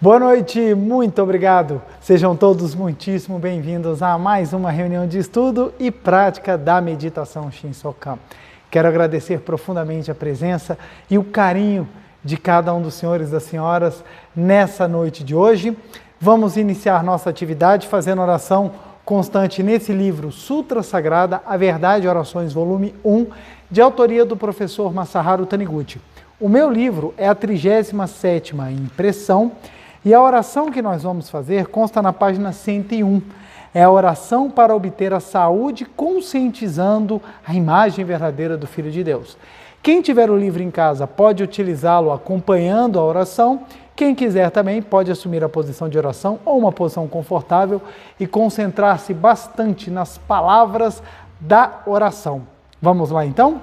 Boa noite, muito obrigado. Sejam todos muitíssimo bem-vindos a mais uma reunião de estudo e prática da meditação Shinsokan. Quero agradecer profundamente a presença e o carinho de cada um dos senhores e das senhoras nessa noite de hoje. Vamos iniciar nossa atividade fazendo oração constante nesse livro Sutra Sagrada, A Verdade e Orações, volume 1, de autoria do professor Masaharu Taniguchi. O meu livro é a 37ª impressão e a oração que nós vamos fazer consta na página 101. É a oração para obter a saúde conscientizando a imagem verdadeira do Filho de Deus. Quem tiver o livro em casa pode utilizá-lo acompanhando a oração. Quem quiser também pode assumir a posição de oração ou uma posição confortável e concentrar-se bastante nas palavras da oração. Vamos lá então?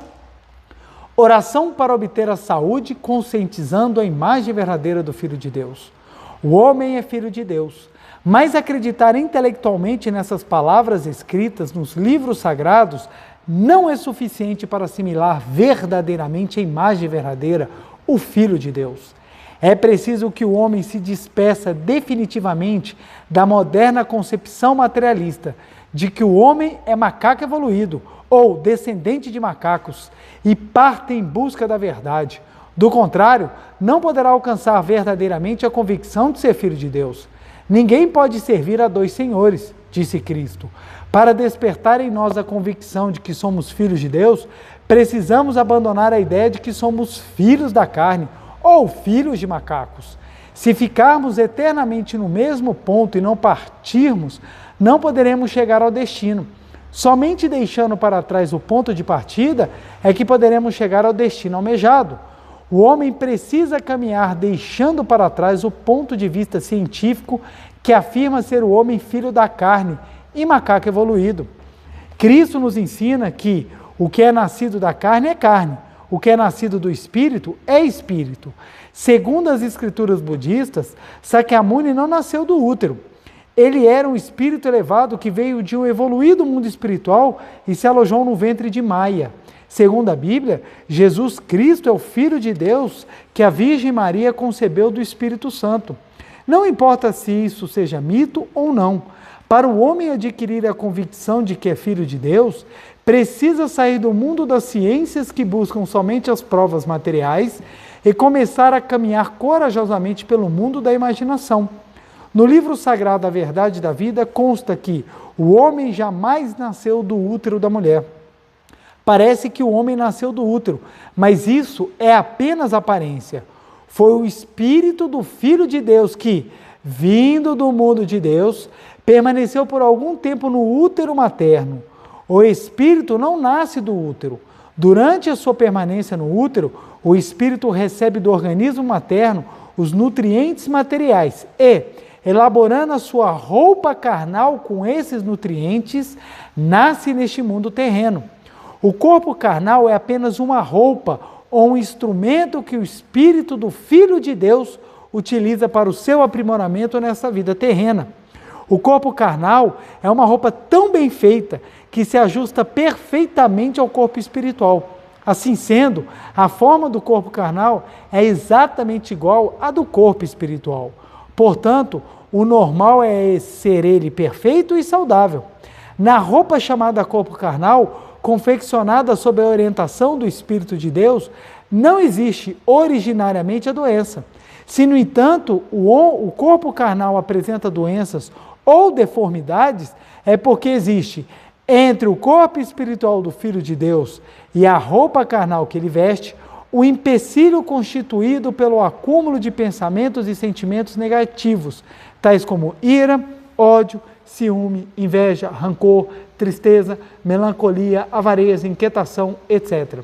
Oração para obter a saúde conscientizando a imagem verdadeira do Filho de Deus. O homem é filho de Deus, mas acreditar intelectualmente nessas palavras escritas nos livros sagrados não é suficiente para assimilar verdadeiramente a imagem verdadeira, o Filho de Deus. É preciso que o homem se despeça definitivamente da moderna concepção materialista de que o homem é macaco evoluído ou descendente de macacos e parte em busca da verdade. Do contrário, não poderá alcançar verdadeiramente a convicção de ser filho de Deus. Ninguém pode servir a dois senhores, disse Cristo. Para despertar em nós a convicção de que somos filhos de Deus, precisamos abandonar a ideia de que somos filhos da carne ou filhos de macacos. Se ficarmos eternamente no mesmo ponto e não partirmos, não poderemos chegar ao destino. Somente deixando para trás o ponto de partida é que poderemos chegar ao destino almejado. O homem precisa caminhar deixando para trás o ponto de vista científico que afirma ser o homem filho da carne e macaco evoluído. Cristo nos ensina que o que é nascido da carne é carne, o que é nascido do espírito é espírito. Segundo as escrituras budistas, Sakyamuni não nasceu do útero. Ele era um espírito elevado que veio de um evoluído mundo espiritual e se alojou no ventre de Maia. Segundo a Bíblia, Jesus Cristo é o Filho de Deus que a Virgem Maria concebeu do Espírito Santo. Não importa se isso seja mito ou não, para o homem adquirir a convicção de que é filho de Deus, precisa sair do mundo das ciências que buscam somente as provas materiais e começar a caminhar corajosamente pelo mundo da imaginação. No livro sagrado A Verdade da Vida consta que o homem jamais nasceu do útero da mulher. Parece que o homem nasceu do útero, mas isso é apenas aparência. Foi o Espírito do Filho de Deus que, vindo do mundo de Deus, permaneceu por algum tempo no útero materno. O Espírito não nasce do útero. Durante a sua permanência no útero, o Espírito recebe do organismo materno os nutrientes materiais e, elaborando a sua roupa carnal com esses nutrientes, nasce neste mundo terreno. O corpo carnal é apenas uma roupa ou um instrumento que o Espírito do Filho de Deus utiliza para o seu aprimoramento nessa vida terrena. O corpo carnal é uma roupa tão bem feita que se ajusta perfeitamente ao corpo espiritual. Assim sendo, a forma do corpo carnal é exatamente igual à do corpo espiritual. Portanto, o normal é ser ele perfeito e saudável. Na roupa chamada corpo carnal, confeccionada sob a orientação do Espírito de Deus, não existe originariamente a doença. Se, no entanto, o corpo carnal apresenta doenças ou deformidades, é porque existe entre o corpo espiritual do Filho de Deus e a roupa carnal que ele veste, o empecilho constituído pelo acúmulo de pensamentos e sentimentos negativos, tais como ira, ódio, ciúme, inveja, rancor, tristeza, melancolia, avareza, inquietação, etc.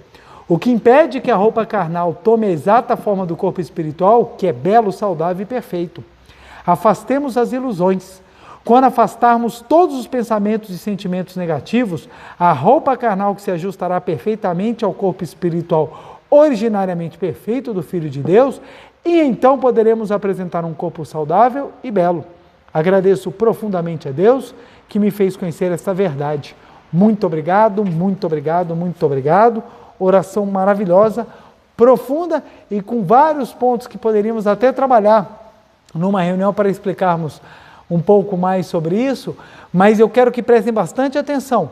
O que impede que a roupa carnal tome a exata forma do corpo espiritual, que é belo, saudável e perfeito. Afastemos as ilusões. Quando afastarmos todos os pensamentos e sentimentos negativos, a roupa carnal que se ajustará perfeitamente ao corpo espiritual originariamente perfeito do Filho de Deus, e então poderemos apresentar um corpo saudável e belo. Agradeço profundamente a Deus que me fez conhecer essa verdade. Muito obrigado, muito obrigado, muito obrigado. Oração maravilhosa, profunda e com vários pontos que poderíamos até trabalhar numa reunião para explicarmos um pouco mais sobre isso, mas eu quero que prestem bastante atenção.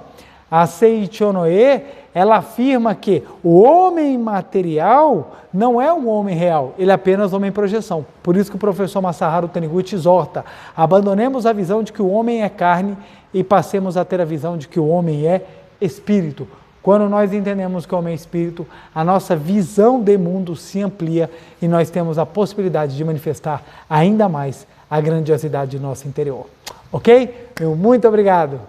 A Sei Chonoe, ela afirma que o homem material não é um homem real, ele é apenas homem em projeção. Por isso que o professor Masaharu Taniguchi exorta: abandonemos a visão de que o homem é carne e passemos a ter a visão de que o homem é espírito. Quando nós entendemos que o homem é espírito, a nossa visão de mundo se amplia e nós temos a possibilidade de manifestar ainda mais a grandiosidade do nosso interior. Ok? Muito obrigado.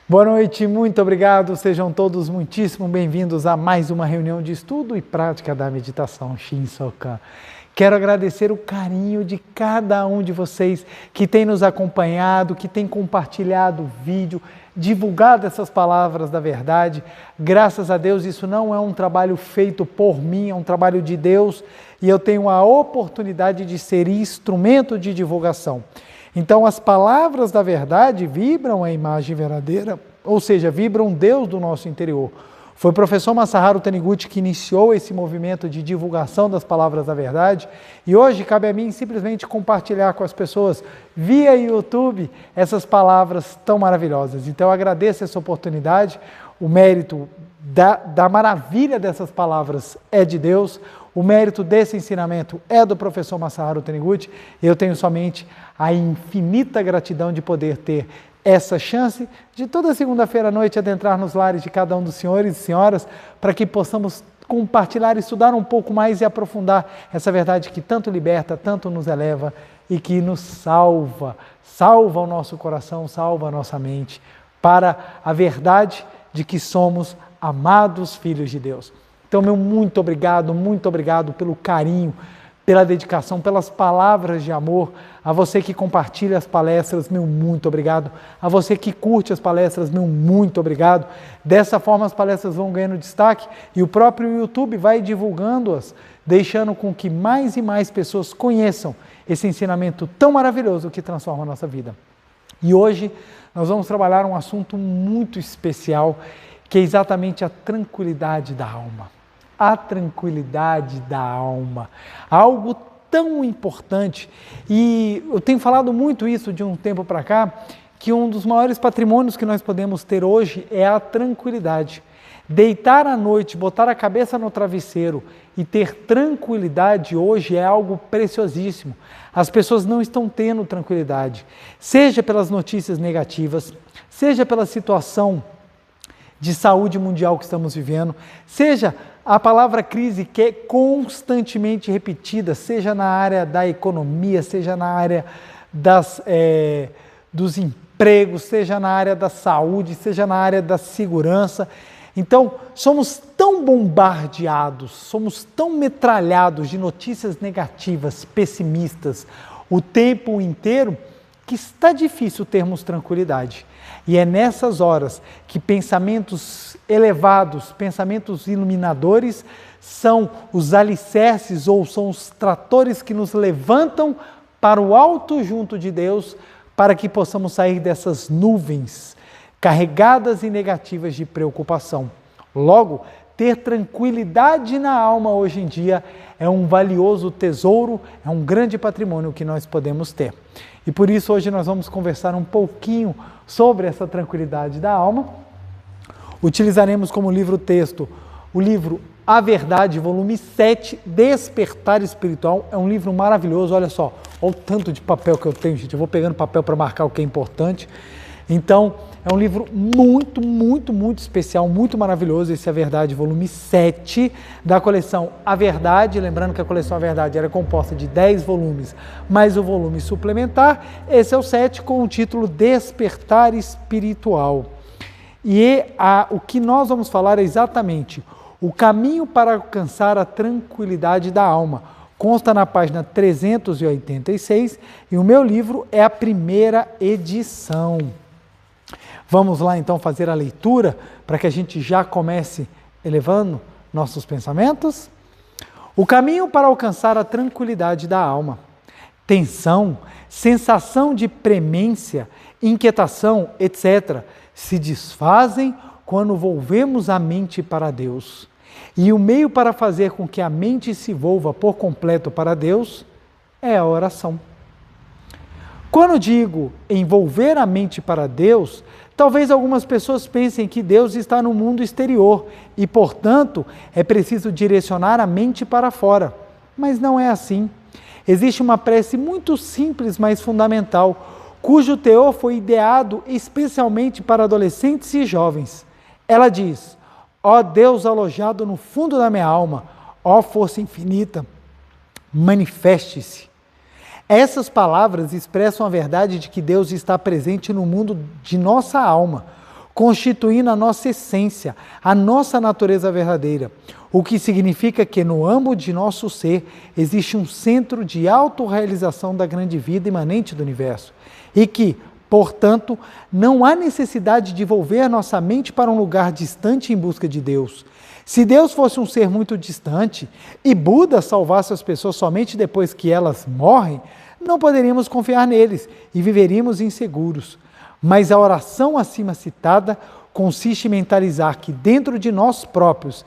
Boa noite, muito obrigado. Sejam todos muitíssimo bem-vindos a mais uma reunião de estudo e prática da meditação Shinsokan. Quero agradecer o carinho de cada um de vocês que tem nos acompanhado, que tem compartilhado o vídeo, divulgado essas palavras da verdade. Graças a Deus, isso não é um trabalho feito por mim, é um trabalho de Deus e eu tenho a oportunidade de ser instrumento de divulgação. Então, as palavras da verdade vibram a imagem verdadeira, ou seja, vibram Deus do nosso interior. Foi o professor Masaharu Taniguchi que iniciou esse movimento de divulgação das palavras da verdade e hoje cabe a mim simplesmente compartilhar com as pessoas via YouTube essas palavras tão maravilhosas. Então eu agradeço essa oportunidade, o mérito da maravilha dessas palavras é de Deus, o mérito desse ensinamento é do professor Masaharu Taniguchi e eu tenho somente a infinita gratidão de poder ter essa chance de toda segunda-feira à noite adentrar nos lares de cada um dos senhores e senhoras para que possamos compartilhar, estudar um pouco mais e aprofundar essa verdade que tanto liberta, tanto nos eleva e que nos salva o nosso coração, salva a nossa mente para a verdade de que somos amados filhos de Deus. Então, meu muito obrigado pelo carinho, pela dedicação, pelas palavras de amor, a você que compartilha as palestras, meu muito obrigado, a você que curte as palestras, meu muito obrigado. Dessa forma as palestras vão ganhando destaque e o próprio YouTube vai divulgando-as, deixando com que mais e mais pessoas conheçam esse ensinamento tão maravilhoso que transforma a nossa vida. E hoje nós vamos trabalhar um assunto muito especial, que é exatamente a tranquilidade da alma. A tranquilidade da alma, algo tão importante, e eu tenho falado muito isso de um tempo para cá, que um dos maiores patrimônios que nós podemos ter hoje é a tranquilidade. Deitar à noite, botar a cabeça no travesseiro e ter tranquilidade hoje é algo preciosíssimo. As pessoas não estão tendo tranquilidade, seja pelas notícias negativas, seja pela situação de saúde mundial que estamos vivendo, seja a palavra crise que é constantemente repetida, seja na área da economia, seja na área dos empregos, seja na área da saúde, seja na área da segurança. Então, somos tão bombardeados, somos tão metralhados de notícias negativas, pessimistas, o tempo inteiro, que está difícil termos tranquilidade. E é nessas horas que pensamentos elevados, pensamentos iluminadores, são os alicerces ou são os tratores que nos levantam para o alto junto de Deus, para que possamos sair dessas nuvens carregadas e negativas de preocupação. Logo, ter tranquilidade na alma hoje em dia é um valioso tesouro, é um grande patrimônio que nós podemos ter. E por isso hoje nós vamos conversar um pouquinho sobre essa tranquilidade da alma. Utilizaremos como livro-texto o livro A Verdade, volume 7, Despertar Espiritual. É um livro maravilhoso, olha só, olha o tanto de papel que eu tenho, gente. Eu vou pegando papel para marcar o que é importante. Então, é um livro muito especial, muito maravilhoso, esse A Verdade, volume 7, da coleção A Verdade. Lembrando que a coleção A Verdade era composta de 10 volumes, mais o volume suplementar. Esse é o 7, com o título Despertar Espiritual. E o que nós vamos falar é exatamente o caminho para alcançar a tranquilidade da alma. Consta na página 386 e o meu livro é a primeira edição. Vamos lá então fazer a leitura para que a gente já comece elevando nossos pensamentos? O caminho para alcançar a tranquilidade da alma. Tensão, sensação de premência, inquietação, etc., se desfazem quando volvemos a mente para Deus. E o meio para fazer com que a mente se volva por completo para Deus É a oração. Quando digo envolver a mente para Deus, talvez algumas pessoas pensem que Deus está no mundo exterior e, portanto, é preciso direcionar a mente para fora. Mas não é assim. Existe uma prece muito simples, mas fundamental, cujo teor foi ideado especialmente para adolescentes e jovens. Ela diz: ó Deus alojado no fundo da minha alma, ó força infinita, manifeste-se. Essas palavras expressam a verdade de que Deus está presente no mundo de nossa alma, constituindo a nossa essência, a nossa natureza verdadeira, o que significa que no âmago de nosso ser existe um centro de autorrealização da grande vida imanente do universo e que, portanto, não há necessidade de volver nossa mente para um lugar distante em busca de Deus. Se Deus fosse um ser muito distante e Buda salvasse as pessoas somente depois que elas morrem, não poderíamos confiar neles e viveríamos inseguros. Mas a oração acima citada consiste em mentalizar que dentro de nós próprios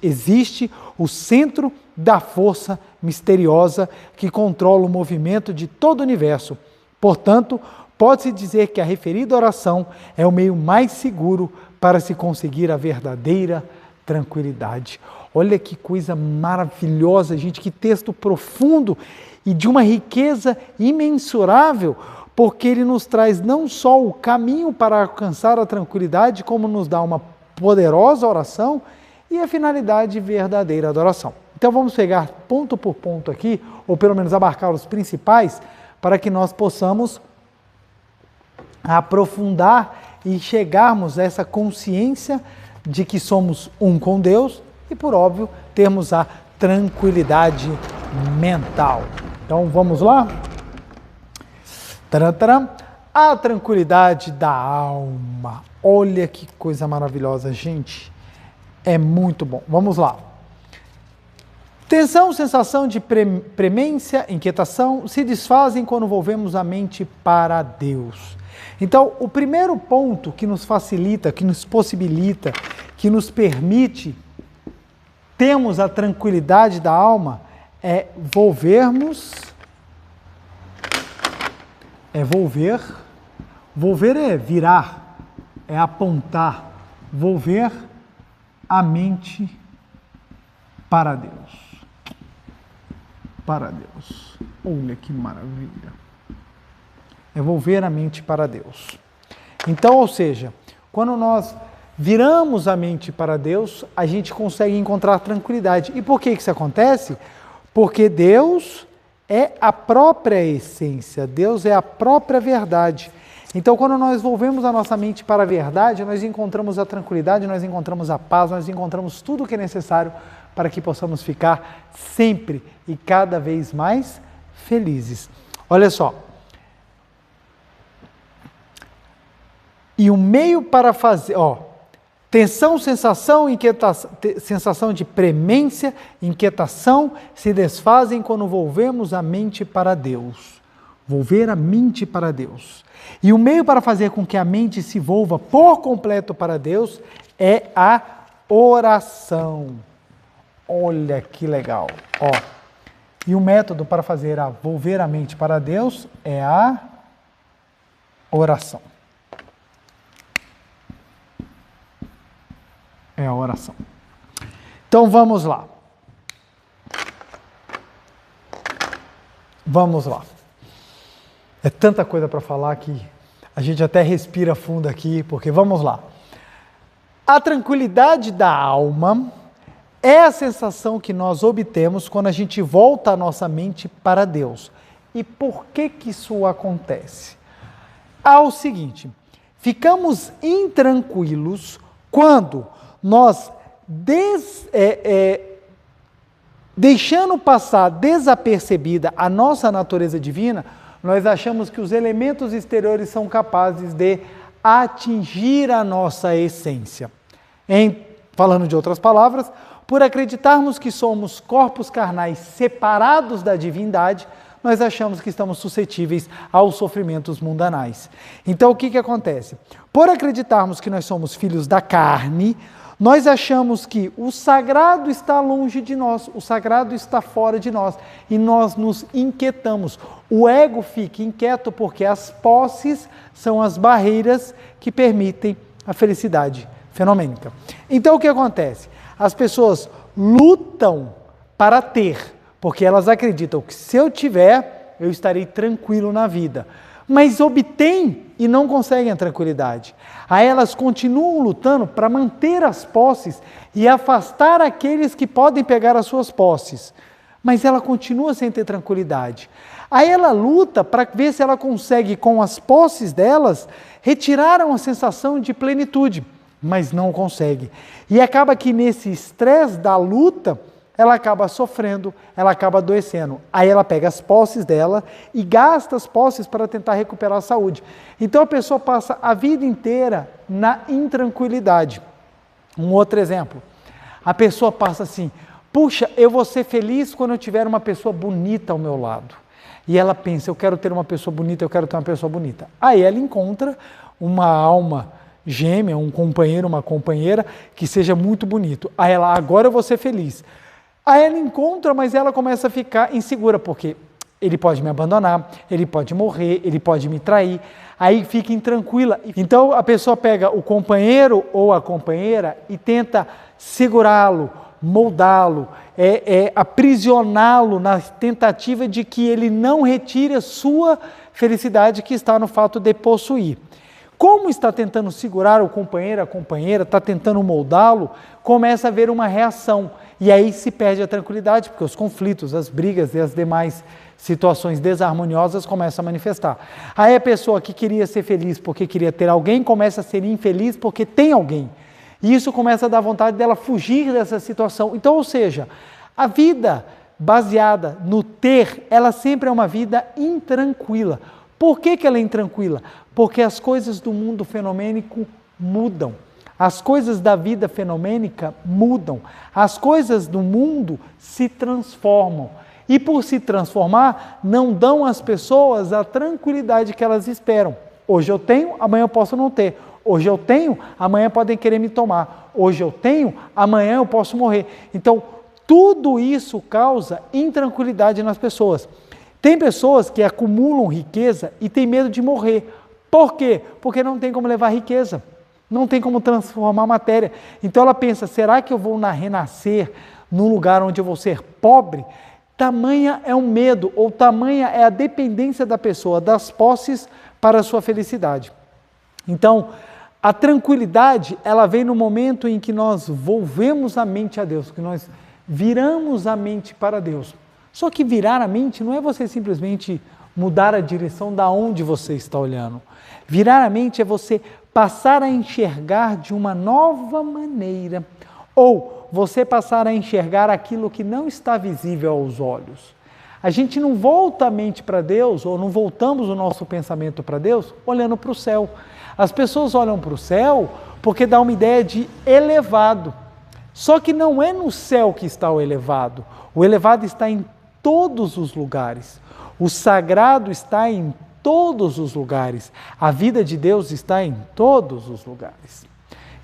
existe o centro da força misteriosa que controla o movimento de todo o universo. Portanto, pode-se dizer que a referida oração é o meio mais seguro para se conseguir a verdadeira tranquilidade. Olha que coisa maravilhosa, gente, que texto profundo e de uma riqueza imensurável, porque ele nos traz não só o caminho para alcançar a tranquilidade, como nos dá uma poderosa oração e a finalidade verdadeira da oração. Então vamos pegar ponto por ponto aqui, ou pelo menos abarcar os principais, para que nós possamos aprofundar e chegarmos a essa consciência de que somos um com Deus e, por óbvio, termos a tranquilidade mental. Então, vamos lá? Taran. A tranquilidade da alma. Olha que coisa maravilhosa, gente. É muito bom. Vamos lá. Tensão, sensação de premência, inquietação se desfazem quando volvemos a mente para Deus. Então, o primeiro ponto que nos facilita, que nos possibilita, que nos permite termos a tranquilidade da alma é volvermos. Volver é virar, é apontar, volver a mente para Deus. Para Deus. Olha que maravilha. É volver a mente para Deus. Então, ou seja, quando nós viramos a mente para Deus, a gente consegue encontrar tranquilidade. E por que isso acontece? Porque Deus é a própria essência, Deus é a própria verdade. Então, quando nós volvemos a nossa mente para a verdade, nós encontramos a tranquilidade, nós encontramos a paz, nós encontramos tudo o que é necessário para que possamos ficar sempre e cada vez mais felizes. Olha só. E o meio para fazer, tensão, sensação, inquietação, sensação de premência, inquietação se desfazem quando volvemos a mente para Deus. Volver a mente para Deus. E o meio para fazer com que a mente se volva por completo para Deus é a oração. Olha que legal. E o método para fazer a volver a mente para Deus é a oração. É a oração. Então vamos lá. Vamos lá. É tanta coisa para falar que a gente até respira fundo aqui, porque vamos lá. A tranquilidade da alma é a sensação que nós obtemos quando a gente volta a nossa mente para Deus. E por que isso acontece? O seguinte, ficamos intranquilos quando nós, deixando passar desapercebida a nossa natureza divina, nós achamos que os elementos exteriores são capazes de atingir a nossa essência. Falando de outras palavras, por acreditarmos que somos corpos carnais separados da divindade, nós achamos que estamos suscetíveis aos sofrimentos mundanais. Então, o que acontece? Por acreditarmos que nós somos filhos da carne, Nós achamos que o sagrado está longe de nós, o sagrado está fora de nós e nós nos inquietamos. O ego fica inquieto porque as posses são as barreiras que permitem a felicidade fenomênica. Então o que acontece? As pessoas lutam para ter, porque elas acreditam que se eu tiver, eu estarei tranquilo na vida. Mas obtêm e não conseguem a tranquilidade. Aí elas continuam lutando para manter as posses e afastar aqueles que podem pegar as suas posses. Mas ela continua sem ter tranquilidade. Aí ela luta para ver se ela consegue, com as posses delas, retirar uma sensação de plenitude, mas não consegue. E acaba que nesse estresse da luta, ela acaba sofrendo, ela acaba adoecendo. Aí ela pega as posses dela e gasta as posses para tentar recuperar a saúde. Então a pessoa passa a vida inteira na intranquilidade. Um outro exemplo, a pessoa passa assim, puxa, eu vou ser feliz quando eu tiver uma pessoa bonita ao meu lado. E ela pensa, eu quero ter uma pessoa bonita, eu quero ter uma pessoa bonita. Aí ela encontra uma alma gêmea, um companheiro, uma companheira que seja muito bonito. Aí ela, agora eu vou ser feliz. Aí ela encontra, mas ela começa a ficar insegura, porque ele pode me abandonar, ele pode morrer, ele pode me trair, aí fica intranquila. Então a pessoa pega o companheiro ou a companheira e tenta segurá-lo, moldá-lo, aprisioná-lo na tentativa de que ele não retire a sua felicidade que está no fato de possuir. Como está tentando segurar o companheiro, a companheira, está tentando moldá-lo, começa a haver uma reação. E aí se perde a tranquilidade, porque os conflitos, as brigas e as demais situações desarmoniosas começam a manifestar. Aí a pessoa que queria ser feliz porque queria ter alguém, começa a ser infeliz porque tem alguém. E isso começa a dar vontade dela fugir dessa situação. Então, ou seja, a vida baseada no ter, ela sempre é uma vida intranquila. Por que ela é intranquila? Porque as coisas do mundo fenomênico mudam. As coisas da vida fenomênica mudam. As coisas do mundo se transformam. E por se transformar, não dão às pessoas a tranquilidade que elas esperam. Hoje eu tenho, amanhã eu posso não ter. Hoje eu tenho, amanhã podem querer me tomar. Hoje eu tenho, amanhã eu posso morrer. Então, tudo isso causa intranquilidade nas pessoas. Tem pessoas que acumulam riqueza e têm medo de morrer. Por quê? Porque não tem como levar riqueza. Não tem como transformar matéria. Então ela pensa, será que eu vou renascer num lugar onde eu vou ser pobre? Tamanha é o medo, ou tamanha é a dependência da pessoa, das posses para a sua felicidade. Então, a tranquilidade, ela vem no momento em que nós volvemos a mente a Deus, que nós viramos a mente para Deus. Só que virar a mente não é você simplesmente mudar a direção da onde você está olhando. Virar a mente é você passar a enxergar de uma nova maneira, ou você passar a enxergar aquilo que não está visível aos olhos. A gente não volta a mente para Deus, ou não voltamos o nosso pensamento para Deus, olhando para o céu. As pessoas olham para o céu porque dá uma ideia de elevado. Só que não é no céu que está o elevado está em todos os lugares. O sagrado está em todos os lugares. A vida de Deus está em todos os lugares.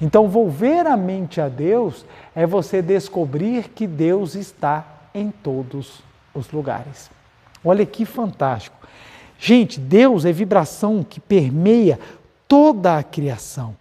Então, volver a mente a Deus é você descobrir que Deus está em todos os lugares. Olha que fantástico. Gente, Deus é vibração que permeia toda a criação.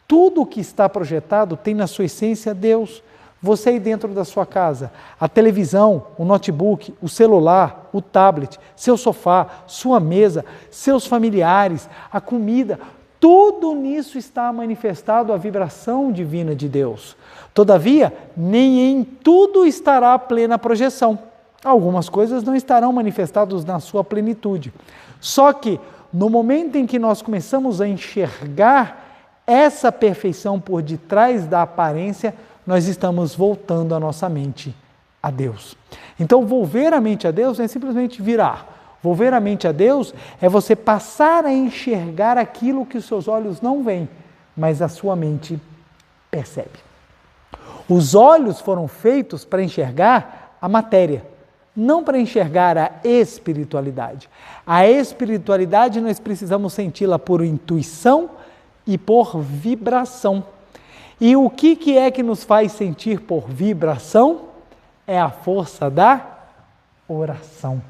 Tudo o que está projetado tem na sua essência Deus. Você aí dentro da sua casa, a televisão, o notebook, o celular, o tablet, seu sofá, sua mesa, seus familiares, a comida, tudo nisso está manifestado a vibração divina de Deus. Todavia, nem em tudo estará a plena projeção. Algumas coisas não estarão manifestadas na sua plenitude. Só que, no momento em que nós começamos a enxergar essa perfeição por detrás da aparência, nós estamos voltando a nossa mente a Deus. Então, volver a mente a Deus não é simplesmente virar. Volver a mente a Deus é você passar a enxergar aquilo que os seus olhos não veem, mas a sua mente percebe. Os olhos foram feitos para enxergar a matéria, não para enxergar a espiritualidade. A espiritualidade nós precisamos senti-la por intuição e por vibração. E o que é que nos faz sentir por vibração? É a força da oração.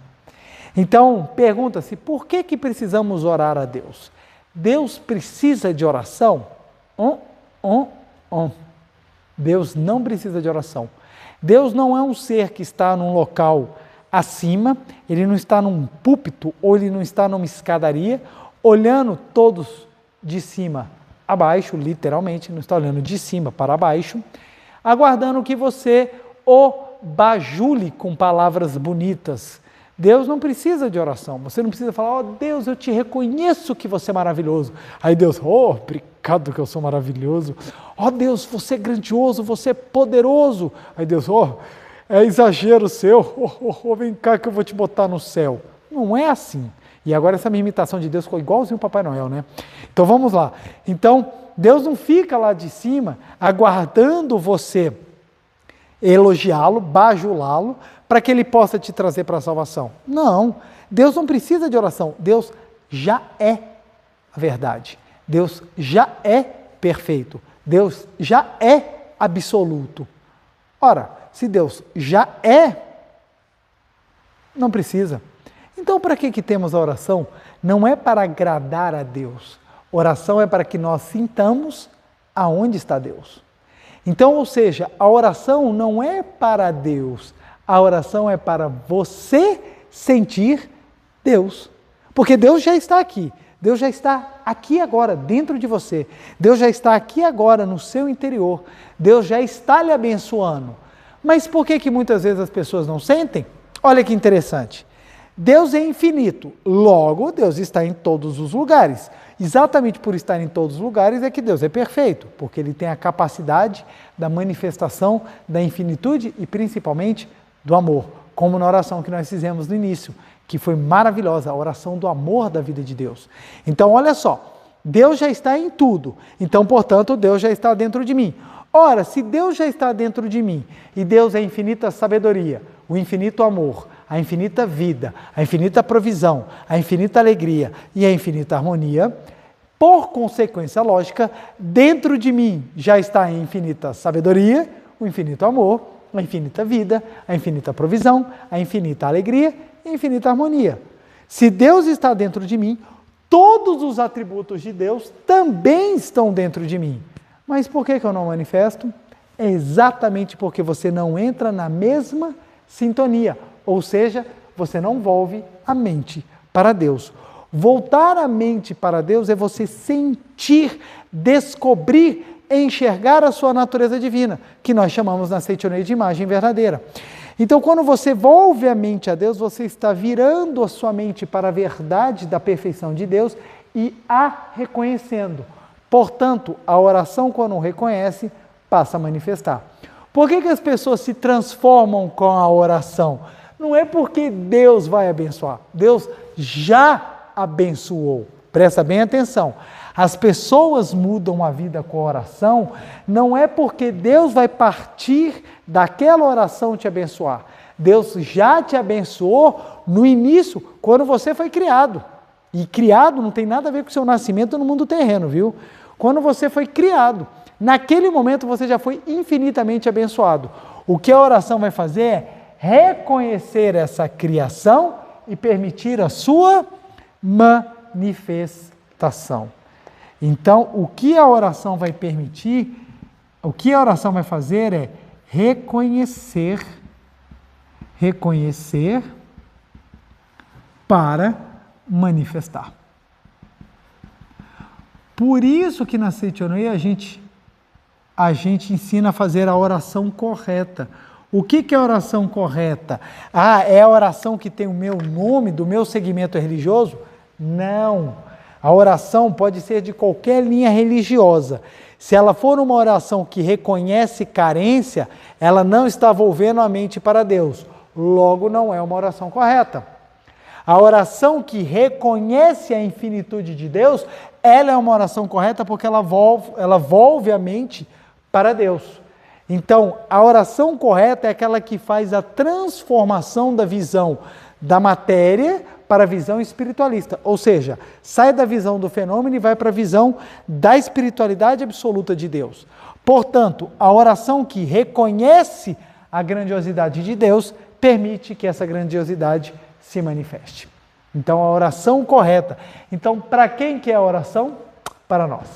Então, pergunta-se, por que precisamos orar a Deus? Deus precisa de oração? Deus não precisa de oração. Deus não é um ser que está num local acima, ele não está num púlpito ou ele não está numa escadaria, olhando todos de cima a baixo, literalmente, não está olhando de cima para baixo, aguardando que você o bajule com palavras bonitas. Deus não precisa de oração, você não precisa falar, ó Deus, eu te reconheço que você é maravilhoso. Aí Deus, obrigado que eu sou maravilhoso. Ó Deus, você é grandioso, você é poderoso. Aí Deus, é exagero seu, vem cá que eu vou te botar no céu. Não é assim. E agora essa minha imitação de Deus ficou igualzinho o Papai Noel, né? Então vamos lá. Então, Deus não fica lá de cima aguardando você elogiá-lo, bajulá-lo, para que ele possa te trazer para a salvação. Não, Deus não precisa de oração, Deus já é a verdade, Deus já é perfeito, Deus já é absoluto. Ora, se Deus já é, não precisa. Então, para que temos a oração? Não é para agradar a Deus, oração é para que nós sintamos aonde está Deus. Então, ou seja, a oração não é para Deus, a oração é para você sentir Deus. Porque Deus já está aqui, Deus já está aqui agora, dentro de você. Deus já está aqui agora, no seu interior. Deus já está lhe abençoando. Mas por que muitas vezes as pessoas não sentem? Olha que interessante. Deus é infinito, logo Deus está em todos os lugares. Exatamente por estar em todos os lugares é que Deus é perfeito, porque Ele tem a capacidade da manifestação da infinitude e principalmente do amor, como na oração que nós fizemos no início, que foi maravilhosa, a oração do amor da vida de Deus. Então olha só, Deus já está em tudo, então portanto Deus já está dentro de mim. Ora, se Deus já está dentro de mim e Deus é a infinita sabedoria, o infinito amor, a infinita vida, a infinita provisão, a infinita alegria e a infinita harmonia, por consequência lógica, dentro de mim já está a infinita sabedoria, o infinito amor, a infinita vida, a infinita provisão, a infinita alegria e a infinita harmonia. Se Deus está dentro de mim, todos os atributos de Deus também estão dentro de mim. Mas por que eu não manifesto? É exatamente porque você não entra na mesma sintonia, ou seja, você não volve a mente para Deus. Voltar a mente para Deus é você sentir, descobrir, enxergar a sua natureza divina, que nós chamamos na Seitonei de imagem verdadeira. Então, quando você volve a mente a Deus, você está virando a sua mente para a verdade da perfeição de Deus e a reconhecendo. Portanto, a oração, quando reconhece, passa a manifestar. Por que as pessoas se transformam com a oração? Não é porque Deus vai abençoar, Deus já abençoou. Presta bem atenção. As pessoas mudam a vida com a oração, não é porque Deus vai partir daquela oração te abençoar. Deus já te abençoou no início, quando você foi criado. E criado não tem nada a ver com o seu nascimento no mundo terreno, viu? Quando você foi criado, naquele momento você já foi infinitamente abençoado. O que a oração vai fazer é reconhecer essa criação e permitir a sua manifestação. Então, o que a oração vai permitir, o que a oração vai fazer é reconhecer para manifestar. Por isso que na Seitonei a gente ensina a fazer a oração correta. O que é a oração correta? É a oração que tem o meu nome, do meu segmento religioso? Não. A oração pode ser de qualquer linha religiosa. Se ela for uma oração que reconhece carência, ela não está volvendo a mente para Deus. Logo, não é uma oração correta. A oração que reconhece a infinitude de Deus, ela é uma oração correta porque ela volve a mente para Deus. Então, a oração correta é aquela que faz a transformação da visão da matéria para a visão espiritualista, ou seja, sai da visão do fenômeno e vai para a visão da espiritualidade absoluta de Deus. Portanto, a oração que reconhece a grandiosidade de Deus permite que essa grandiosidade se manifeste. Então, a oração correta. Então, para quem que é a oração? Para nós.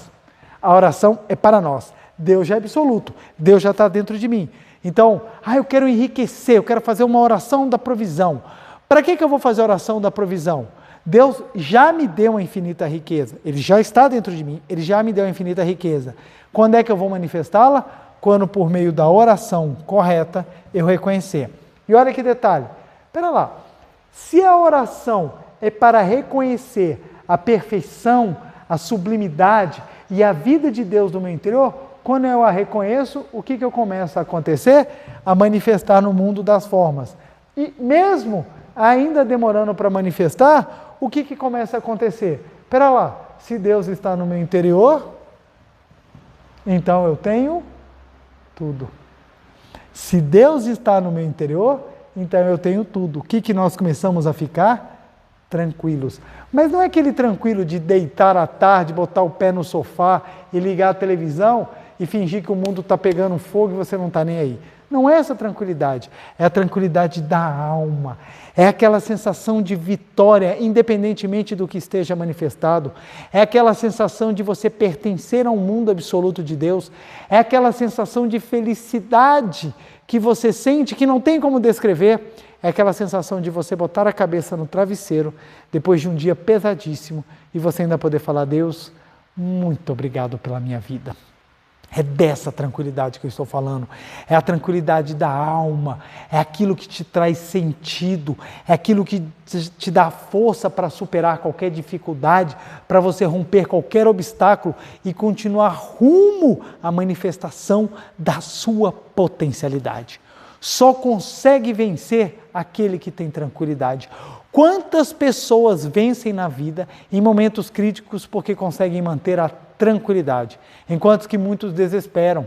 A oração é para nós. Deus já é absoluto, Deus já está dentro de mim. Então, eu quero enriquecer, eu quero fazer uma oração da provisão. Para que eu vou fazer a oração da provisão? Deus já me deu uma infinita riqueza, Ele já está dentro de mim, Ele já me deu uma infinita riqueza. Quando é que eu vou manifestá-la? Quando, por meio da oração correta, eu reconhecer. E olha que detalhe, espera lá, se a oração é para reconhecer a perfeição, a sublimidade e a vida de Deus no meu interior, quando eu a reconheço, o que eu começo a acontecer? A manifestar no mundo das formas. E mesmo ainda demorando para manifestar, o que começa a acontecer? Espera lá, se Deus está no meu interior, então eu tenho tudo. Se Deus está no meu interior, então eu tenho tudo. O que nós começamos a ficar? Tranquilos. Mas não é aquele tranquilo de deitar à tarde, botar o pé no sofá e ligar a televisão e fingir que o mundo está pegando fogo e você não está nem aí. Não é essa tranquilidade, é a tranquilidade da alma, é aquela sensação de vitória, independentemente do que esteja manifestado, é aquela sensação de você pertencer a um mundo absoluto de Deus, é aquela sensação de felicidade que você sente, que não tem como descrever, é aquela sensação de você botar a cabeça no travesseiro, depois de um dia pesadíssimo, e você ainda poder falar, Deus, muito obrigado pela minha vida. É dessa tranquilidade que eu estou falando, é a tranquilidade da alma, é aquilo que te traz sentido, é aquilo que te dá força para superar qualquer dificuldade, para você romper qualquer obstáculo e continuar rumo à manifestação da sua potencialidade. Só consegue vencer aquele que tem tranquilidade. Quantas pessoas vencem na vida em momentos críticos porque conseguem manter a tranquilidade, enquanto que muitos desesperam.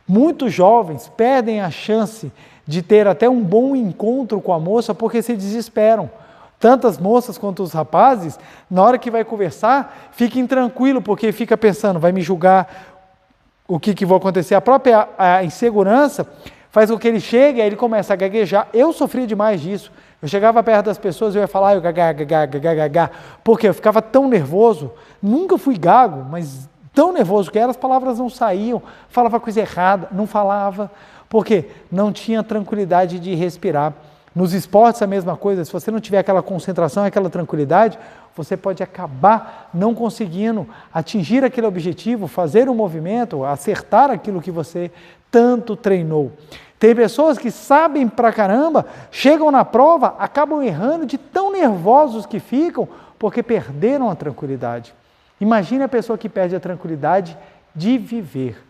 Muitos jovens perdem a chance de ter até um bom encontro com a moça porque se desesperam. Tantas moças quanto os rapazes, na hora que vai conversar, fiquem tranquilos porque fica pensando, vai me julgar, o que vai acontecer. A própria insegurança faz com que ele chegue, aí ele começa a gaguejar. Eu sofria demais disso. Eu chegava perto das pessoas e eu ia falar, eu gaga, porque eu ficava tão nervoso, nunca fui gago, mas tão nervoso que as palavras não saíam, falava coisa errada, não falava, porque não tinha tranquilidade de respirar. Nos esportes a mesma coisa, se você não tiver aquela concentração, aquela tranquilidade, você pode acabar não conseguindo atingir aquele objetivo, fazer um movimento, acertar aquilo que você tanto treinou. Tem pessoas que sabem pra caramba, chegam na prova, acabam errando de tão nervosos que ficam, porque perderam a tranquilidade. Imagine a pessoa que perde a tranquilidade de viver.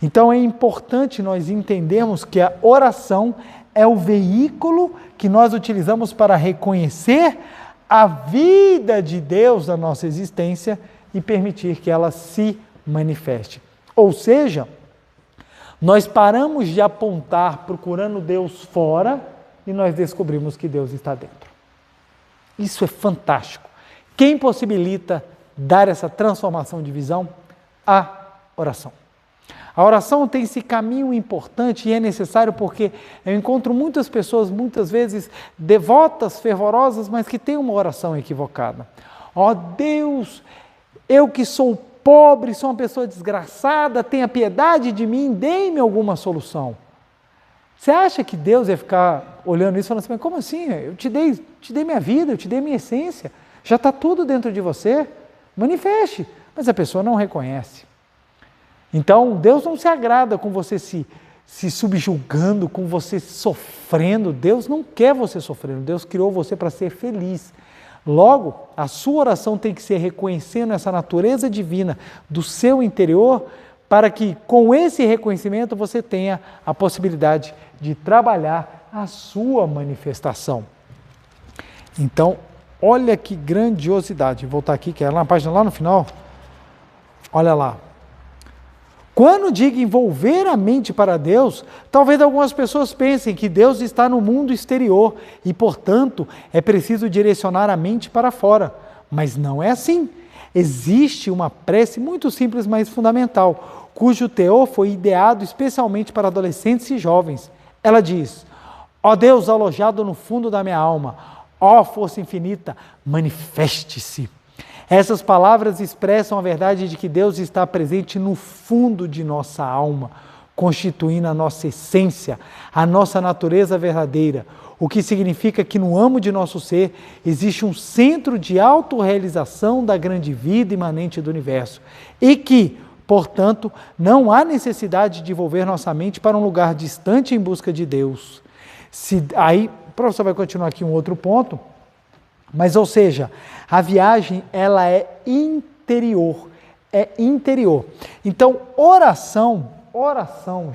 Então é importante nós entendermos que a oração é o veículo que nós utilizamos para reconhecer a vida de Deus na nossa existência e permitir que ela se manifeste. Ou seja, nós paramos de apontar procurando Deus fora e nós descobrimos que Deus está dentro. Isso é fantástico. Quem possibilita dar essa transformação de visão? A oração. A oração tem esse caminho importante e é necessário porque eu encontro muitas pessoas, muitas vezes devotas, fervorosas, mas que têm uma oração equivocada. Ó Deus, eu que sou pobre, sou uma pessoa desgraçada, tenha piedade de mim, dê-me alguma solução. Você acha que Deus ia ficar olhando isso e falando assim, mas como assim? Eu te dei minha vida, eu te dei minha essência, já está tudo dentro de você, manifeste. Mas a pessoa não reconhece. Então, Deus não se agrada com você se subjugando, com você sofrendo. Deus não quer você sofrendo, Deus criou você para ser feliz. Logo, a sua oração tem que ser reconhecendo essa natureza divina do seu interior, para que com esse reconhecimento você tenha a possibilidade de trabalhar a sua manifestação. Então, olha que grandiosidade. Vou voltar aqui, que é na página lá no final. Olha lá. Quando digo envolver a mente para Deus, talvez algumas pessoas pensem que Deus está no mundo exterior e, portanto, é preciso direcionar a mente para fora. Mas não é assim. Existe uma prece muito simples, mas fundamental, cujo teor foi ideado especialmente para adolescentes e jovens. Ela diz: ó Deus alojado no fundo da minha alma, ó força infinita, manifeste-se. Essas palavras expressam a verdade de que Deus está presente no fundo de nossa alma, constituindo a nossa essência, a nossa natureza verdadeira, o que significa que no âmago de nosso ser existe um centro de autorrealização da grande vida imanente do universo e que, portanto, não há necessidade de envolver nossa mente para um lugar distante em busca de Deus. Aí, o professor vai continuar aqui um outro ponto, mas, ou seja, a viagem, ela é interior, Então, oração,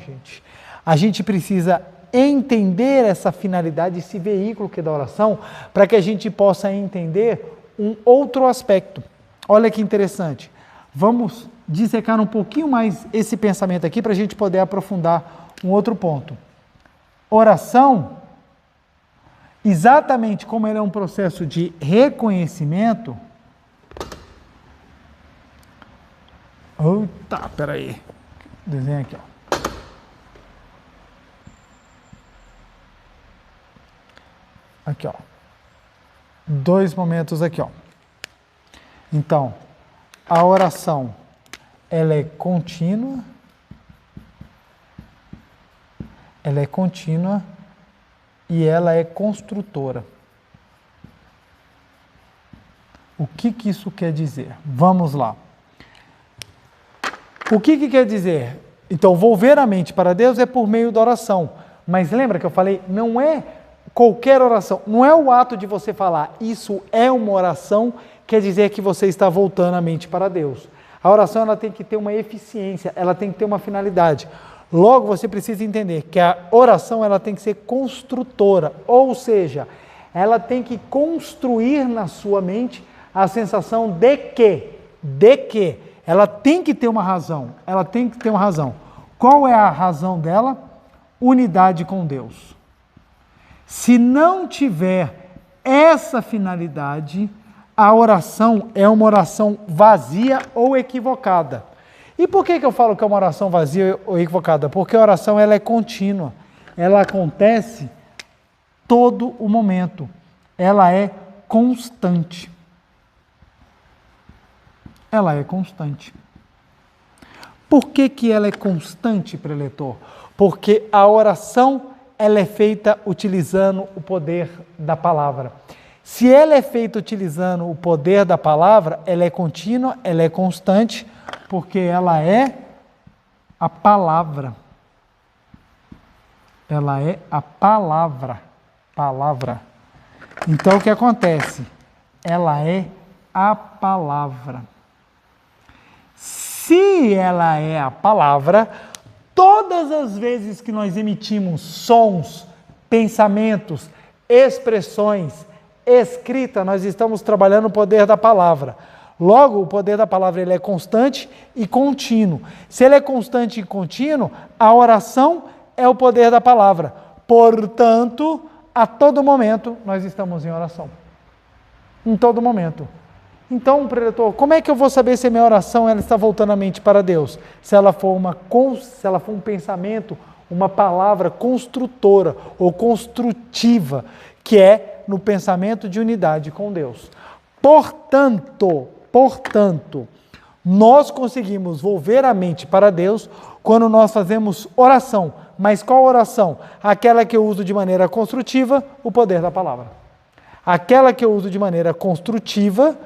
gente, a gente precisa entender essa finalidade, esse veículo que é da oração, para que a gente possa entender um outro aspecto. Olha que interessante. Vamos dissecar um pouquinho mais esse pensamento aqui para a gente poder aprofundar um outro ponto. Oração, exatamente como ele é um processo de reconhecimento. Peraí. Desenho aqui, ó. Aqui, ó. 2 momentos aqui, ó. Então, a oração, ela é contínua. E ela é construtora. O que isso quer dizer? Vamos lá. O que quer dizer? Então, volver a mente para Deus é por meio da oração. Mas lembra que eu falei, não é qualquer oração, não é o ato de você falar, isso é uma oração, quer dizer que você está voltando a mente para Deus. A oração, ela tem que ter uma eficiência, ela tem que ter uma finalidade. Logo, você precisa entender que a oração, ela tem que ser construtora, ou seja, ela tem que construir na sua mente a sensação de que ela tem que ter uma razão, Qual é a razão dela? Unidade com Deus. Se não tiver essa finalidade, a oração é uma oração vazia ou equivocada. E por que eu falo que é uma oração vazia ou equivocada? Porque a oração, ela é contínua, ela acontece todo o momento, ela é constante. Por que ela é constante, preletor? Porque a oração, ela é feita utilizando o poder da palavra. Se ela é feita utilizando o poder da palavra, ela é contínua, ela é constante, porque ela é a palavra. Ela é a palavra. Então, o que acontece? Ela é a palavra. Se ela é a palavra, todas as vezes que nós emitimos sons, pensamentos, expressões, escrita, nós estamos trabalhando o poder da palavra. Logo, o poder da palavra, ele é constante e contínuo. Se ele é constante e contínuo, a oração é o poder da palavra. Portanto, a todo momento, nós estamos em oração. Em todo momento. Então, preletor, como é que eu vou saber se a minha oração ela está voltando a mente para Deus? Se ela for um pensamento, uma palavra construtora ou construtiva, que é no pensamento de unidade com Deus. Portanto, nós conseguimos volver a mente para Deus quando nós fazemos oração. Mas qual oração? Aquela que eu uso de maneira construtiva, o poder da palavra. Aquela que eu uso de maneira construtiva,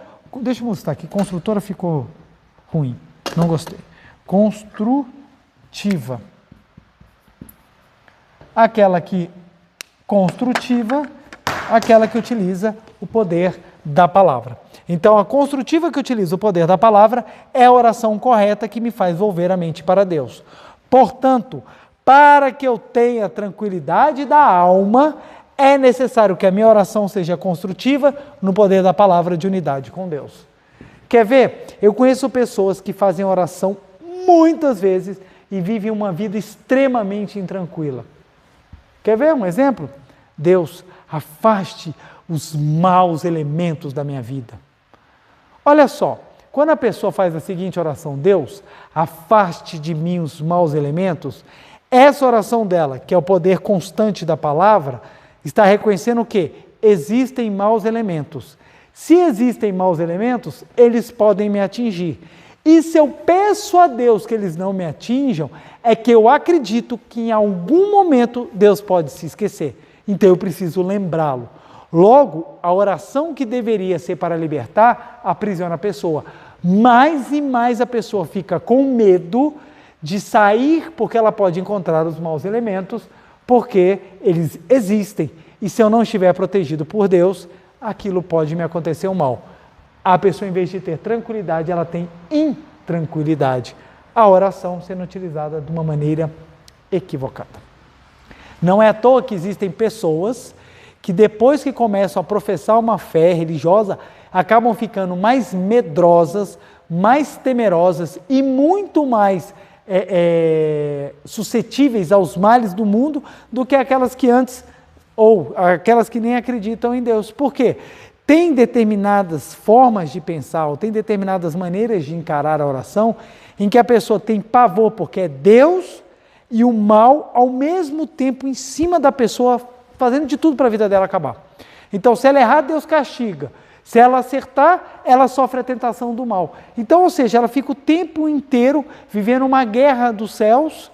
deixa eu mostrar aqui, construtora ficou ruim, não gostei. Construtiva. Aquela que construtiva, aquela que utiliza o poder da palavra. Então, a construtiva que utiliza o poder da palavra é a oração correta que me faz volver a mente para Deus. Portanto, para que eu tenha tranquilidade da alma, é necessário que a minha oração seja construtiva no poder da palavra de unidade com Deus. Quer ver? Eu conheço pessoas que fazem oração muitas vezes e vivem uma vida extremamente intranquila. Quer ver um exemplo? Deus, afaste os maus elementos da minha vida. Olha só, quando a pessoa faz a seguinte oração, Deus, afaste de mim os maus elementos, essa oração dela, que é o poder constante da palavra, está reconhecendo o quê? Existem maus elementos. Se existem maus elementos, eles podem me atingir. E se eu peço a Deus que eles não me atinjam, é que eu acredito que em algum momento Deus pode se esquecer. Então eu preciso lembrá-lo. Logo, a oração que deveria ser para libertar, aprisiona a pessoa. Mais e mais a pessoa fica com medo de sair, porque ela pode encontrar os maus elementos, porque eles existem. E se eu não estiver protegido por Deus, aquilo pode me acontecer um mal. A pessoa, em vez de ter tranquilidade, ela tem intranquilidade. A oração sendo utilizada de uma maneira equivocada. Não é à toa que existem pessoas que depois que começam a professar uma fé religiosa, acabam ficando mais medrosas, mais temerosas e muito mais suscetíveis aos males do mundo do que aquelas que antes, ou aquelas que nem acreditam em Deus. Por quê? Tem determinadas formas de pensar, ou tem determinadas maneiras de encarar a oração, em que a pessoa tem pavor, porque é Deus e o mal ao mesmo tempo em cima da pessoa, fazendo de tudo para a vida dela acabar. Então, se ela errar, Deus castiga. Se ela acertar, ela sofre a tentação do mal. Então, ou seja, ela fica o tempo inteiro vivendo uma guerra dos céus.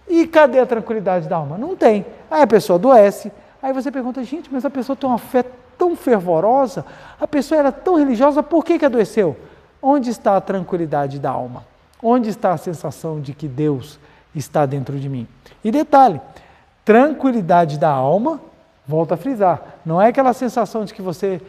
E cadê a tranquilidade da alma? Não tem. Aí a pessoa adoece. Aí você pergunta, gente, mas a pessoa tem uma fé tão fervorosa, a pessoa era tão religiosa, por que adoeceu? Onde está a tranquilidade da alma? Onde está a sensação de que Deus está dentro de mim? E detalhe, tranquilidade da alma, volta a frisar, não é aquela sensação de que você,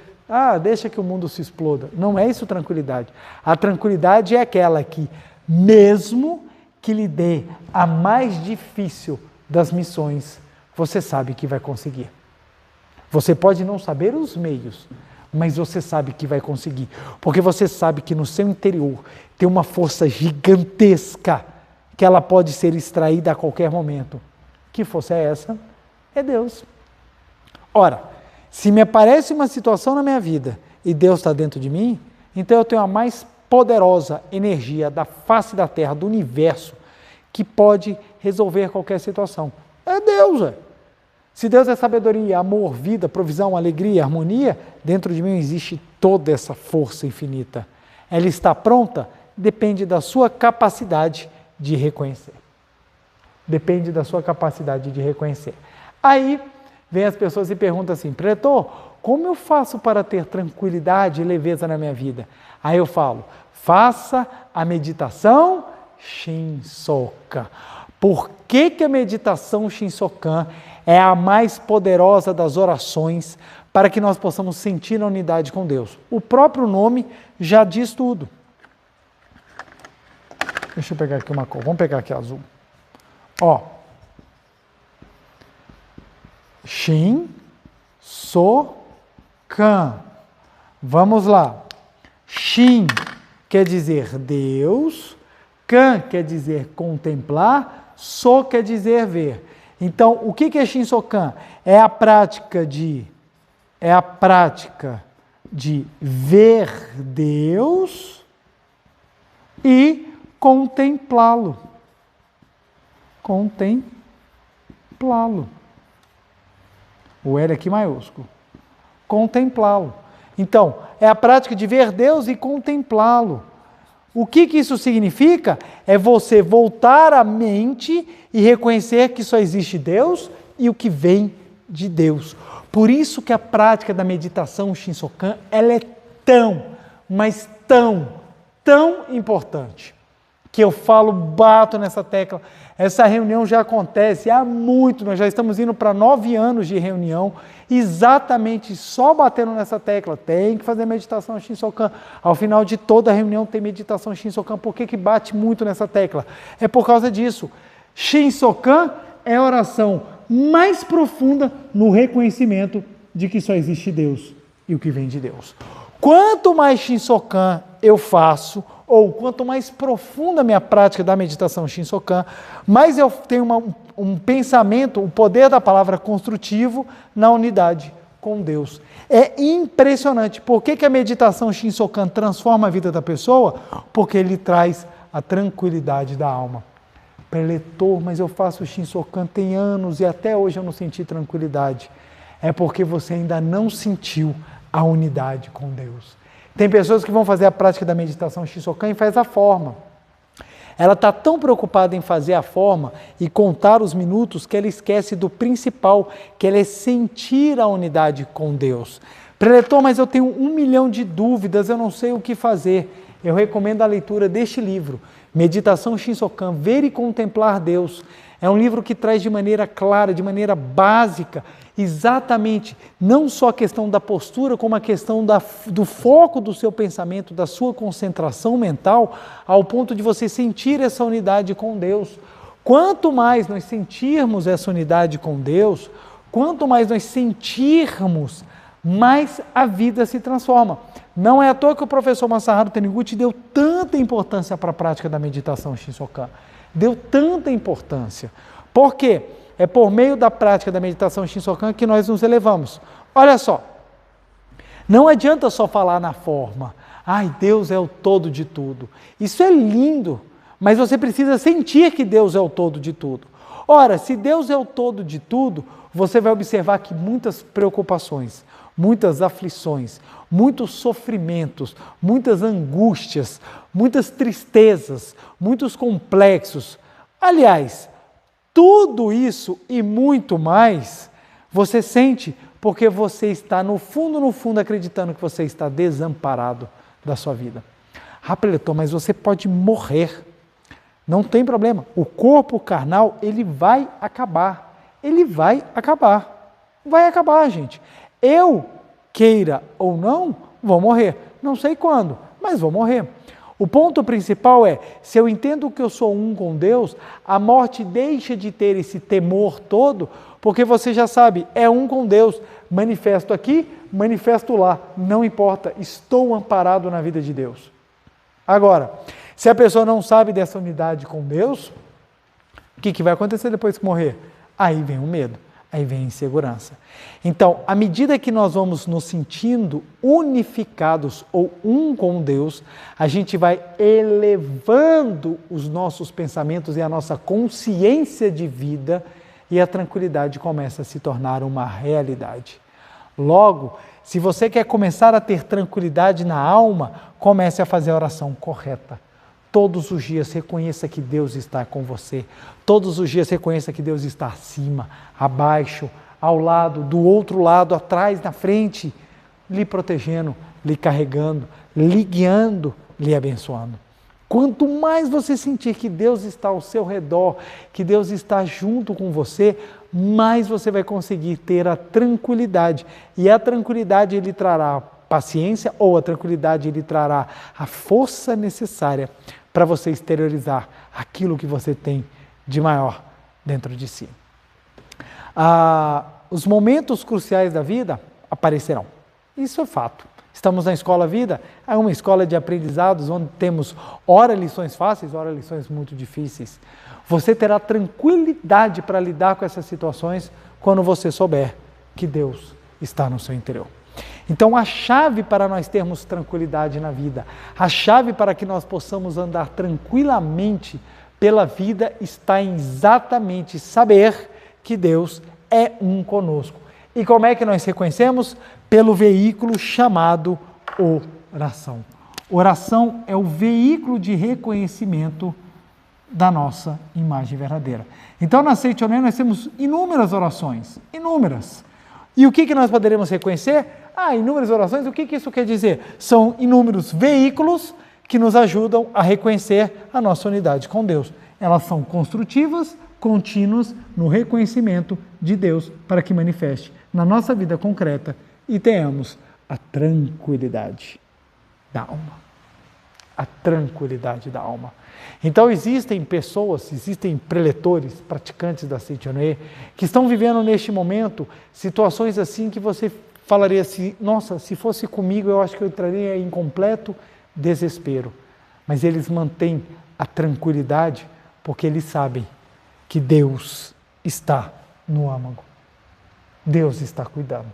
deixa que o mundo se exploda. Não é isso tranquilidade. A tranquilidade é aquela que, mesmo que lhe dê a mais difícil das missões, você sabe que vai conseguir. Você pode não saber os meios, mas você sabe que vai conseguir. Porque você sabe que no seu interior tem uma força gigantesca que ela pode ser extraída a qualquer momento. Que força é essa? É Deus. Ora, se me aparece uma situação na minha vida e Deus está dentro de mim, então eu tenho a mais poderosa energia da face da terra, do universo, que pode resolver qualquer situação. É Deus, Se Deus é sabedoria, amor, vida, provisão, alegria, harmonia, dentro de mim existe toda essa força infinita. Ela está pronta? Depende da sua capacidade de reconhecer. Depende da sua capacidade de reconhecer. Aí, vem as pessoas e perguntam assim, pretor, como eu faço para ter tranquilidade e leveza na minha vida? Aí eu falo, faça a meditação Shinsokan. Por que a meditação Shinsokan é a mais poderosa das orações para que nós possamos sentir a unidade com Deus? O próprio nome já diz tudo. Deixa eu pegar aqui uma cor, vamos pegar aqui azul. Shin-so-kan. Vamos lá. Shin quer dizer Deus, Kan quer dizer contemplar, So quer dizer ver. Então, o que é Shin-so-kan? É a prática de ver Deus e contemplá-lo. Contemplá-lo. O L aqui maiúsculo. Contemplá-lo. Então, é a prática de ver Deus e contemplá-lo. O que isso significa? É você voltar a mente e reconhecer que só existe Deus e o que vem de Deus. Por isso que a prática da meditação Shin-so-kan, ela é tão, mas tão importante, que eu bato nessa tecla. Essa reunião já acontece há muito, nós já estamos indo para 9 anos de reunião, exatamente só batendo nessa tecla. Tem que fazer meditação Shin-so-kan. Ao final de toda a reunião tem meditação Shin-so-kan. Por que bate muito nessa tecla? É por causa disso. Shin-so-kan é a oração mais profunda no reconhecimento de que só existe Deus e o que vem de Deus. Quanto mais Shin-so-kan eu faço, ou quanto mais profunda a minha prática da meditação Shinsokan, mais eu tenho um pensamento, o poder da palavra construtivo na unidade com Deus. É impressionante. Por que a meditação Shinsokan transforma a vida da pessoa? Porque ele traz a tranquilidade da alma. Preletor, mas eu faço Shinsokan tem anos e até hoje eu não senti tranquilidade. É porque você ainda não sentiu a unidade com Deus. Tem pessoas que vão fazer a prática da meditação Shinsokan e faz a forma. Ela está tão preocupada em fazer a forma e contar os minutos que ela esquece do principal, que ela é sentir a unidade com Deus. Preletor, mas eu tenho 1 milhão de dúvidas, eu não sei o que fazer. Eu recomendo a leitura deste livro, Meditação Shinsokan, Ver e Contemplar Deus. É um livro que traz de maneira clara, de maneira básica, exatamente, não só a questão da postura, como a questão do foco do seu pensamento, da sua concentração mental, ao ponto de você sentir essa unidade com Deus. Quanto mais nós sentirmos essa unidade com Deus, quanto mais nós sentirmos, mais a vida se transforma. Não é à toa que o professor Masaharu Taniguchi deu tanta importância para a prática da meditação Shinsokan. Deu tanta importância. Por quê? É por meio da prática da meditação Shinsokan que nós nos elevamos. Olha só, não adianta só falar na forma. Ai, Deus é o todo de tudo. Isso é lindo, mas você precisa sentir que Deus é o todo de tudo. Ora, se Deus é o todo de tudo, você vai observar que muitas preocupações, muitas aflições, muitos sofrimentos, muitas angústias, muitas tristezas, muitos complexos. Aliás, tudo isso e muito mais você sente porque você está no fundo acreditando que você está desamparado da sua vida. Preletor, mas você pode morrer. Não tem problema. O corpo carnal, ele vai acabar. Ele vai acabar. Vai acabar, gente. Eu, queira ou não, vou morrer. Não sei quando, mas vou morrer. O ponto principal é, se eu entendo que eu sou um com Deus, a morte deixa de ter esse temor todo, porque você já sabe, é um com Deus, manifesto aqui, manifesto lá, não importa, estou amparado na vida de Deus. Agora, se a pessoa não sabe dessa unidade com Deus, o que vai acontecer depois que morrer? Aí vem o medo. Aí vem a insegurança. Então, à medida que nós vamos nos sentindo unificados ou um com Deus, a gente vai elevando os nossos pensamentos e a nossa consciência de vida e a tranquilidade começa a se tornar uma realidade. Logo, se você quer começar a ter tranquilidade na alma, comece a fazer a oração correta. Todos os dias reconheça que Deus está com você. Todos os dias reconheça que Deus está acima, abaixo, ao lado, do outro lado, atrás, na frente, lhe protegendo, lhe carregando, lhe guiando, lhe abençoando. Quanto mais você sentir que Deus está ao seu redor, que Deus está junto com você, mais você vai conseguir ter a tranquilidade. E a tranquilidade lhe trará paciência, ou a tranquilidade lhe trará a força necessária para você exteriorizar aquilo que você tem de maior dentro de si. Os momentos cruciais da vida aparecerão. Isso é fato. Estamos na escola vida, é uma escola de aprendizados onde temos ora lições fáceis, ora lições muito difíceis. Você terá tranquilidade para lidar com essas situações quando você souber que Deus está no seu interior. Então, a chave para nós termos tranquilidade na vida, a chave para que nós possamos andar tranquilamente pela vida está em exatamente saber que Deus é um conosco. E como é que nós reconhecemos? Pelo veículo chamado oração. Oração é o veículo de reconhecimento da nossa imagem verdadeira. Então, na Seichonen nós temos inúmeras orações, inúmeras. E o que nós poderemos reconhecer? Inúmeras orações, o que isso quer dizer? São inúmeros veículos que nos ajudam a reconhecer a nossa unidade com Deus. Elas são construtivas, contínuas no reconhecimento de Deus para que manifeste na nossa vida concreta e tenhamos a tranquilidade da alma. A tranquilidade da alma. Então existem pessoas, existem preletores, praticantes da Seichonen, que estão vivendo neste momento situações assim que você falaria assim, nossa, se fosse comigo eu acho que eu entraria em completo desespero. mas eles mantêm a tranquilidade porque eles sabem que Deus está no âmago. Deus está cuidando.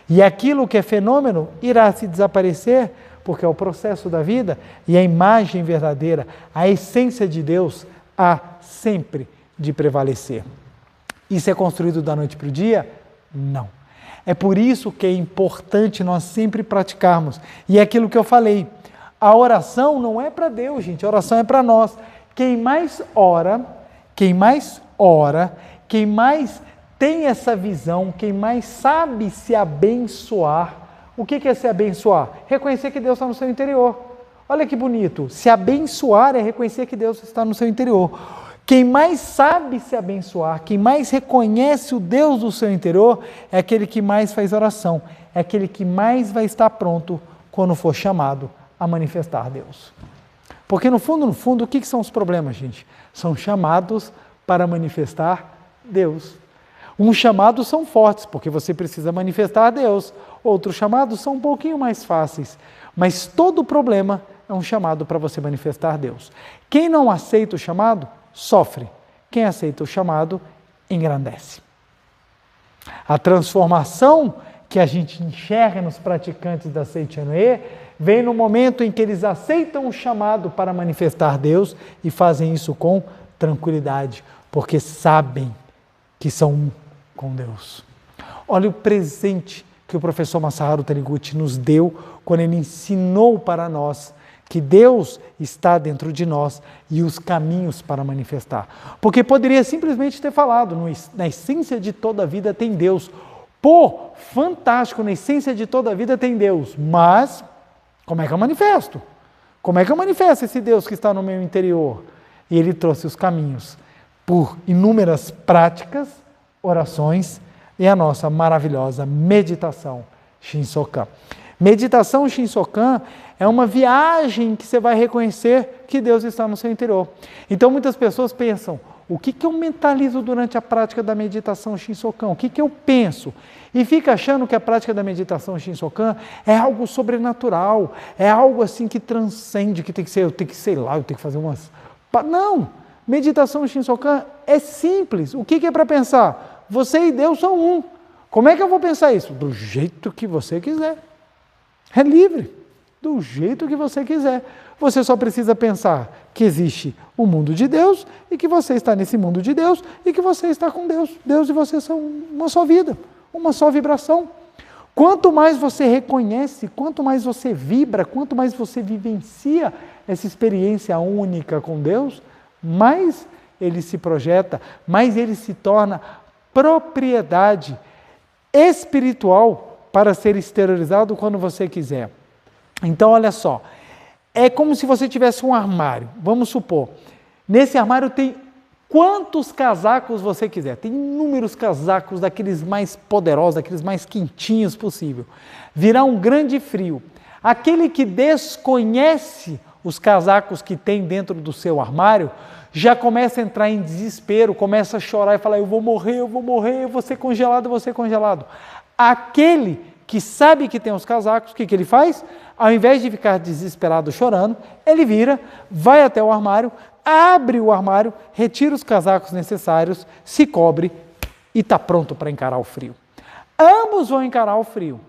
E aquilo que é fenômeno irá se desaparecer, porque é o processo da vida e a imagem verdadeira, a essência de Deus há sempre de prevalecer. Isso é construído da noite para o dia? Não. É por isso que é importante nós sempre praticarmos. E é aquilo que eu falei, a oração não é para Deus, gente, a oração é para nós. Quem mais ora, quem mais tem essa visão, quem mais sabe se abençoar. O que é se abençoar? Reconhecer que Deus está no seu interior. Olha que bonito, se abençoar é reconhecer que Deus está no seu interior. Quem mais sabe se abençoar, quem mais reconhece o Deus do seu interior, é aquele que mais faz oração, é aquele que mais vai estar pronto quando for chamado a manifestar Deus. Porque no fundo, o que são os problemas, gente? São chamados para manifestar Deus. Uns chamados são fortes, porque você precisa manifestar Deus. Outros chamados são um pouquinho mais fáceis. Mas todo problema é um chamado para você manifestar Deus. Quem não aceita o chamado, sofre. Quem aceita o chamado, engrandece. A transformação que a gente enxerga nos praticantes da Seitianoye vem no momento em que eles aceitam o chamado para manifestar Deus e fazem isso com tranquilidade, porque sabem que são um com Deus. Olha o presente que o professor Masaharu Taniguchi nos deu quando ele ensinou para nós que Deus está dentro de nós e os caminhos para manifestar. Porque poderia simplesmente ter falado, na essência de toda a vida tem Deus. Pô, fantástico, na essência de toda a vida tem Deus, mas como é que eu manifesto? Como é que eu manifesto esse Deus que está no meu interior? E ele trouxe os caminhos por inúmeras práticas, orações e a nossa maravilhosa meditação Shinsokan. Meditação Shinsokan é uma viagem que você vai reconhecer que Deus está no seu interior. Então muitas pessoas pensam, o que eu mentalizo durante a prática da meditação Shinsokan? O que eu penso? E fica achando que a prática da meditação Shinsokan é algo sobrenatural, é algo assim que transcende, que tem que ser, eu tenho que fazer umas... Não! Meditação Shinsokan é simples. O que é para pensar? Você e Deus são um. Como é que eu vou pensar isso? Do jeito que você quiser. É livre. Do jeito que você quiser. Você só precisa pensar que existe o mundo de Deus e que você está nesse mundo de Deus e que você está com Deus. Deus e você são uma só vida, uma só vibração. Quanto mais você reconhece, quanto mais você vibra, quanto mais você vivencia essa experiência única com Deus, mais ele se projeta, mais ele se torna propriedade espiritual para ser exteriorizado quando você quiser. Então, olha só, é como se você tivesse um armário, vamos supor, nesse armário tem quantos casacos você quiser, tem inúmeros casacos, daqueles mais poderosos, daqueles mais quentinhos possível. Virá um grande frio. Aquele que desconhece os casacos que tem dentro do seu armário, já começa a entrar em desespero, começa a chorar e falar, eu vou morrer, eu vou ser congelado, eu vou ser congelado. Aquele que sabe que tem os casacos, o que ele faz? Ao invés de ficar desesperado chorando, ele vira, vai até o armário, abre o armário, retira os casacos necessários, se cobre e está pronto para encarar o frio. Ambos vão encarar o frio,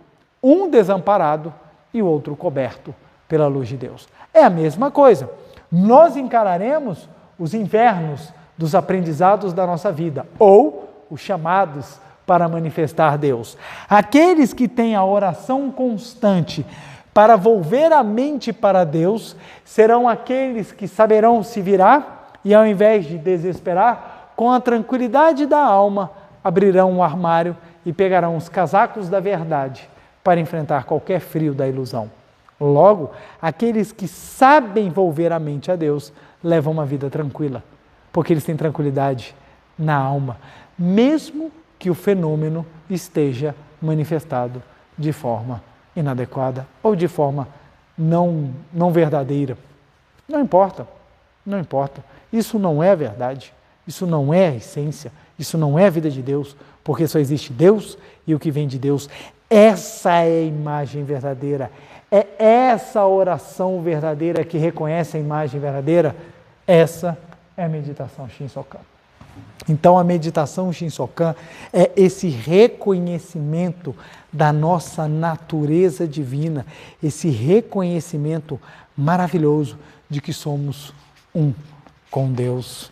um desamparado e o outro coberto pela luz de Deus. É a mesma coisa. Nós encararemos os invernos dos aprendizados da nossa vida, ou os chamados para manifestar Deus. Aqueles que têm a oração constante para volver a mente para Deus, serão aqueles que saberão se virar e, ao invés de desesperar, com a tranquilidade da alma, abrirão um armário e pegarão os casacos da verdade para enfrentar qualquer frio da ilusão. Logo, aqueles que sabem volver a mente a Deus, levam uma vida tranquila, porque eles têm tranquilidade na alma, mesmo que o fenômeno esteja manifestado de forma inadequada ou de forma não verdadeira. Não importa, não importa. Isso não é a verdade, isso não é a essência, isso não é a vida de Deus, porque só existe Deus e o que vem de Deus Essa é a imagem verdadeira. É essa oração verdadeira que reconhece a imagem verdadeira. Essa é a meditação Shinsokan. Então, a meditação Shinsokan é esse reconhecimento da nossa natureza divina, esse reconhecimento maravilhoso de que somos um com Deus.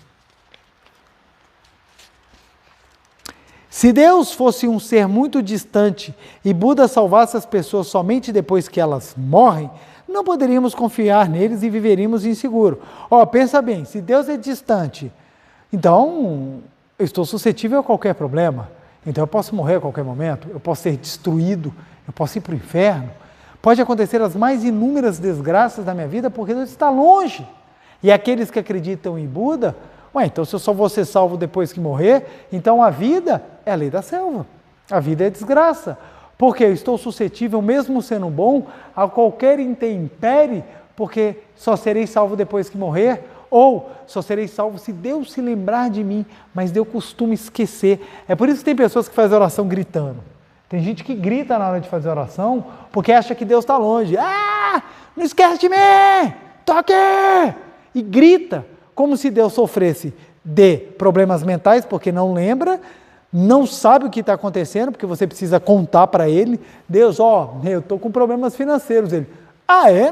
Se Deus fosse um ser muito distante e Buda salvasse as pessoas somente depois que elas morrem, não poderíamos confiar neles e viveríamos inseguro. Pensa bem, se Deus é distante, então eu estou suscetível a qualquer problema. Então eu posso morrer a qualquer momento, eu posso ser destruído, eu posso ir para o inferno. Pode acontecer as mais inúmeras desgraças da minha vida porque Deus está longe. E aqueles que acreditam em Buda, então se eu só vou ser salvo depois que morrer, então a vida é a lei da selva, a vida é desgraça, porque eu estou suscetível, mesmo sendo bom, a qualquer intempérie, porque só serei salvo depois que morrer, ou só serei salvo se Deus se lembrar de mim, mas eu costumo esquecer. É por isso que tem pessoas que fazem oração gritando. Tem gente que grita na hora de fazer oração, porque acha que Deus está longe. Não esquece de mim! Tô aqui! E grita, como se Deus sofresse de problemas mentais, porque não lembra, não sabe o que está acontecendo, porque você precisa contar para ele. Deus, eu estou com problemas financeiros. Ele,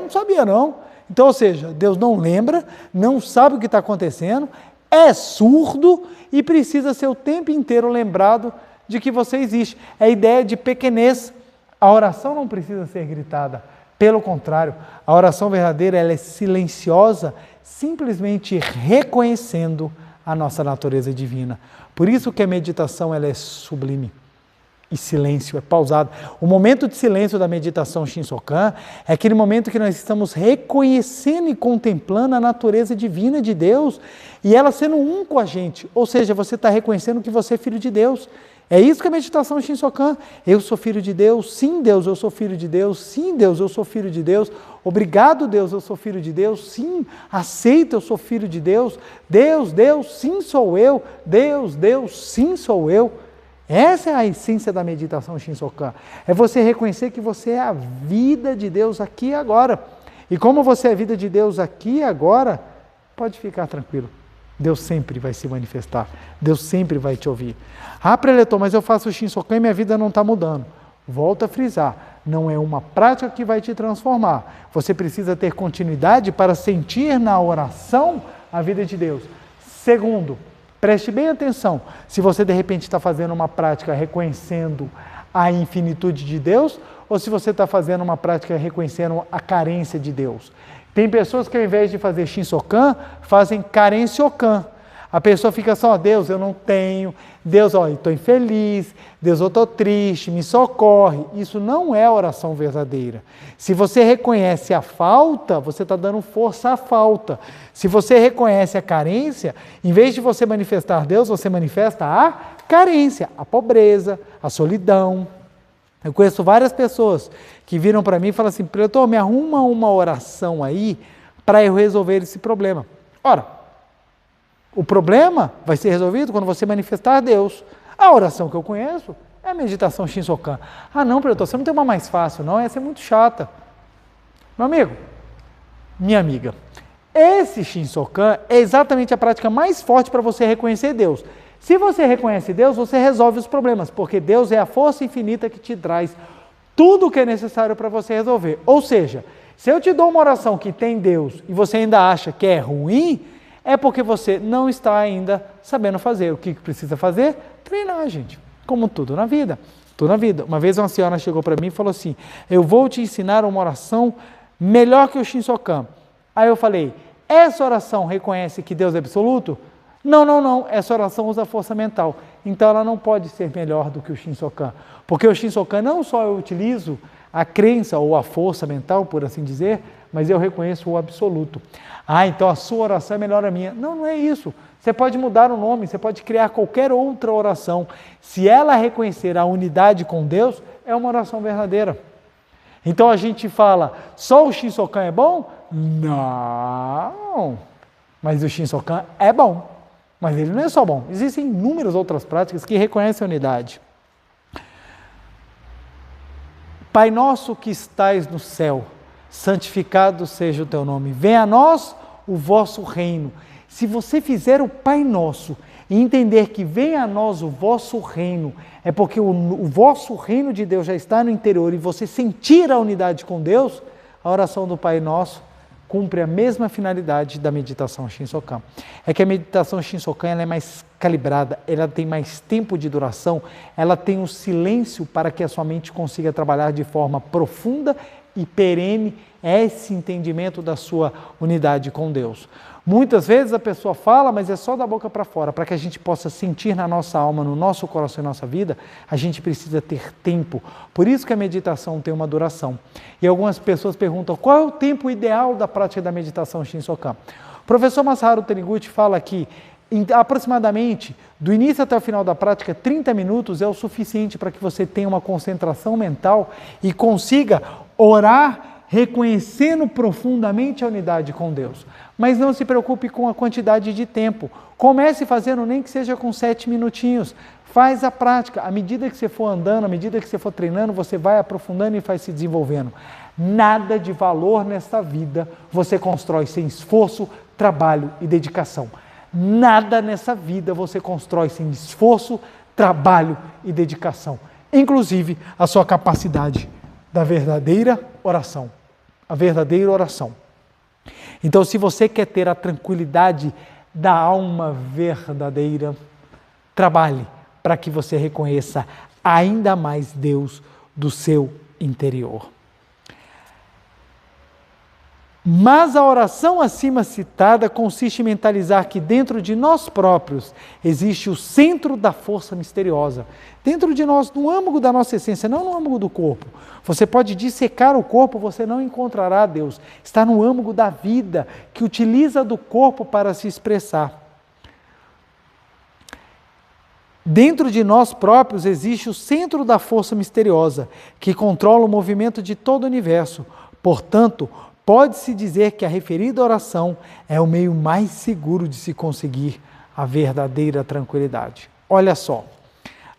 não sabia não. Então, ou seja, Deus não lembra, não sabe o que está acontecendo, é surdo e precisa ser o tempo inteiro lembrado de que você existe. É a ideia de pequenez. A oração não precisa ser gritada. Pelo contrário, a oração verdadeira ela é silenciosa, simplesmente reconhecendo a nossa natureza divina. Por isso que a meditação ela é sublime. E silêncio, é pausado. O momento de silêncio da meditação Shinsokan é aquele momento que nós estamos reconhecendo e contemplando a natureza divina de Deus e ela sendo um com a gente. Ou seja, você está reconhecendo que você é filho de Deus. É isso que é a meditação Shinsokan. Eu sou filho de Deus. Sim, Deus, eu sou filho de Deus. Sim, Deus, eu sou filho de Deus. Obrigado, Deus, eu sou filho de Deus. Sim, aceito, eu sou filho de Deus. Deus, Deus, sim, sou eu. Deus, Deus, sim, sou eu. Essa é a essência da meditação Shinsokan. É você reconhecer que você é a vida de Deus aqui e agora. E como você é a vida de Deus aqui e agora, pode ficar tranquilo. Deus sempre vai se manifestar. Deus sempre vai te ouvir. Preletor, mas eu faço o Shinsokan e minha vida não está mudando. Volto a frisar. Não é uma prática que vai te transformar. Você precisa ter continuidade para sentir na oração a vida de Deus. Segundo, preste bem atenção, se você de repente está fazendo uma prática reconhecendo a infinitude de Deus, ou se você está fazendo uma prática reconhecendo a carência de Deus. Tem pessoas que ao invés de fazer Shinsokan, fazem Karenciokan. A pessoa fica só, Deus, eu não tenho, Deus, eu estou infeliz, Deus, eu estou triste, me socorre. Isso não é oração verdadeira. Se você reconhece a falta, você está dando força à falta. Se você reconhece a carência, em vez de você manifestar Deus, você manifesta a carência, a pobreza, a solidão. Eu conheço várias pessoas que viram para mim e falam assim, Preletor, me arruma uma oração aí para eu resolver esse problema. Ora, o problema vai ser resolvido quando você manifestar Deus. A oração que eu conheço é a meditação Shinsokan. Não, Preletor, você não tem uma mais fácil, não, essa é muito chata. Meu amigo, minha amiga, esse Shinsokan é exatamente a prática mais forte para você reconhecer Deus. Se você reconhece Deus, você resolve os problemas, porque Deus é a força infinita que te traz tudo o que é necessário para você resolver. Ou seja, se eu te dou uma oração que tem Deus e você ainda acha que é ruim, é porque você não está ainda sabendo fazer. O que precisa fazer? Treinar, gente. Como tudo na vida. Tudo na vida. Uma vez uma senhora chegou para mim e falou assim, eu vou te ensinar uma oração melhor que o Shinsokan. Aí eu falei, essa oração reconhece que Deus é absoluto? Não. Essa oração usa força mental. Então ela não pode ser melhor do que o Shinsokan. Porque o Shinsokan não só eu utilizo a crença ou a força mental, por assim dizer, mas eu reconheço o absoluto. Então a sua oração é melhor a minha. Não é isso. Você pode mudar o nome, você pode criar qualquer outra oração. Se ela reconhecer a unidade com Deus, é uma oração verdadeira. Então a gente fala, só o Shinsokan é bom? Não. Mas o Shinsokan é bom. Mas ele não é só bom. Existem inúmeras outras práticas que reconhecem a unidade. Pai nosso que estais no céu, santificado seja o teu nome. Venha a nós o vosso reino. Se você fizer o Pai Nosso e entender que venha a nós o vosso reino, é porque o vosso reino de Deus já está no interior e você sentir a unidade com Deus, a oração do Pai Nosso cumpre a mesma finalidade da meditação Shinsokan. É que a meditação Shinsokan ela é mais calibrada, ela tem mais tempo de duração, ela tem o silêncio para que a sua mente consiga trabalhar de forma profunda e perene esse entendimento da sua unidade com Deus. Muitas vezes a pessoa fala, mas é só da boca para fora. Para que a gente possa sentir na nossa alma, no nosso coração e na nossa vida, a gente precisa ter tempo. Por isso que a meditação tem uma duração. E algumas pessoas perguntam, qual é o tempo ideal da prática da meditação Shinsokan? O professor Masaharu Taniguchi fala que aproximadamente, do início até o final da prática, 30 minutos é o suficiente para que você tenha uma concentração mental e consiga orar reconhecendo profundamente a unidade com Deus. Mas não se preocupe com a quantidade de tempo. Comece fazendo nem que seja com 7 minutinhos. Faz a prática. À medida que você for andando, à medida que você for treinando, você vai aprofundando e vai se desenvolvendo. Nada de valor nesta vida você constrói sem esforço, trabalho e dedicação. Nada nessa vida você constrói sem esforço, trabalho e dedicação. Inclusive a sua capacidade da verdadeira oração. A verdadeira oração. Então, se você quer ter a tranquilidade da alma verdadeira, trabalhe para que você reconheça ainda mais Deus do seu interior. Mas a oração acima citada consiste em mentalizar que dentro de nós próprios existe o centro da força misteriosa. Dentro de nós, no âmago da nossa essência, não no âmago do corpo. Você pode dissecar o corpo, você não encontrará Deus. Está no âmago da vida, que utiliza do corpo para se expressar. Dentro de nós próprios existe o centro da força misteriosa, que controla o movimento de todo o universo. Portanto, pode-se dizer que a referida oração é o meio mais seguro de se conseguir a verdadeira tranquilidade. Olha só,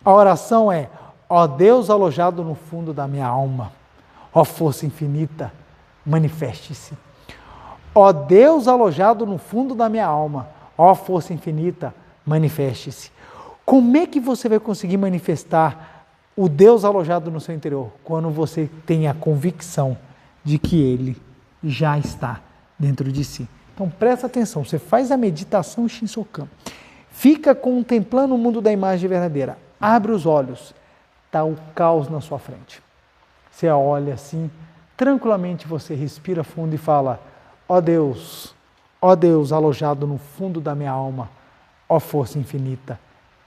a oração é: ó Deus alojado no fundo da minha alma, ó força infinita, manifeste-se. Ó Deus alojado no fundo da minha alma, ó força infinita, manifeste-se. Como é que você vai conseguir manifestar o Deus alojado no seu interior? Quando você tem a convicção de que Ele já está dentro de si. Então presta atenção, você faz a meditação Shinsokan, fica contemplando o mundo da imagem verdadeira, abre os olhos, está o caos na sua frente. Você olha assim, tranquilamente você respira fundo e fala: ó Deus alojado no fundo da minha alma, ó força infinita,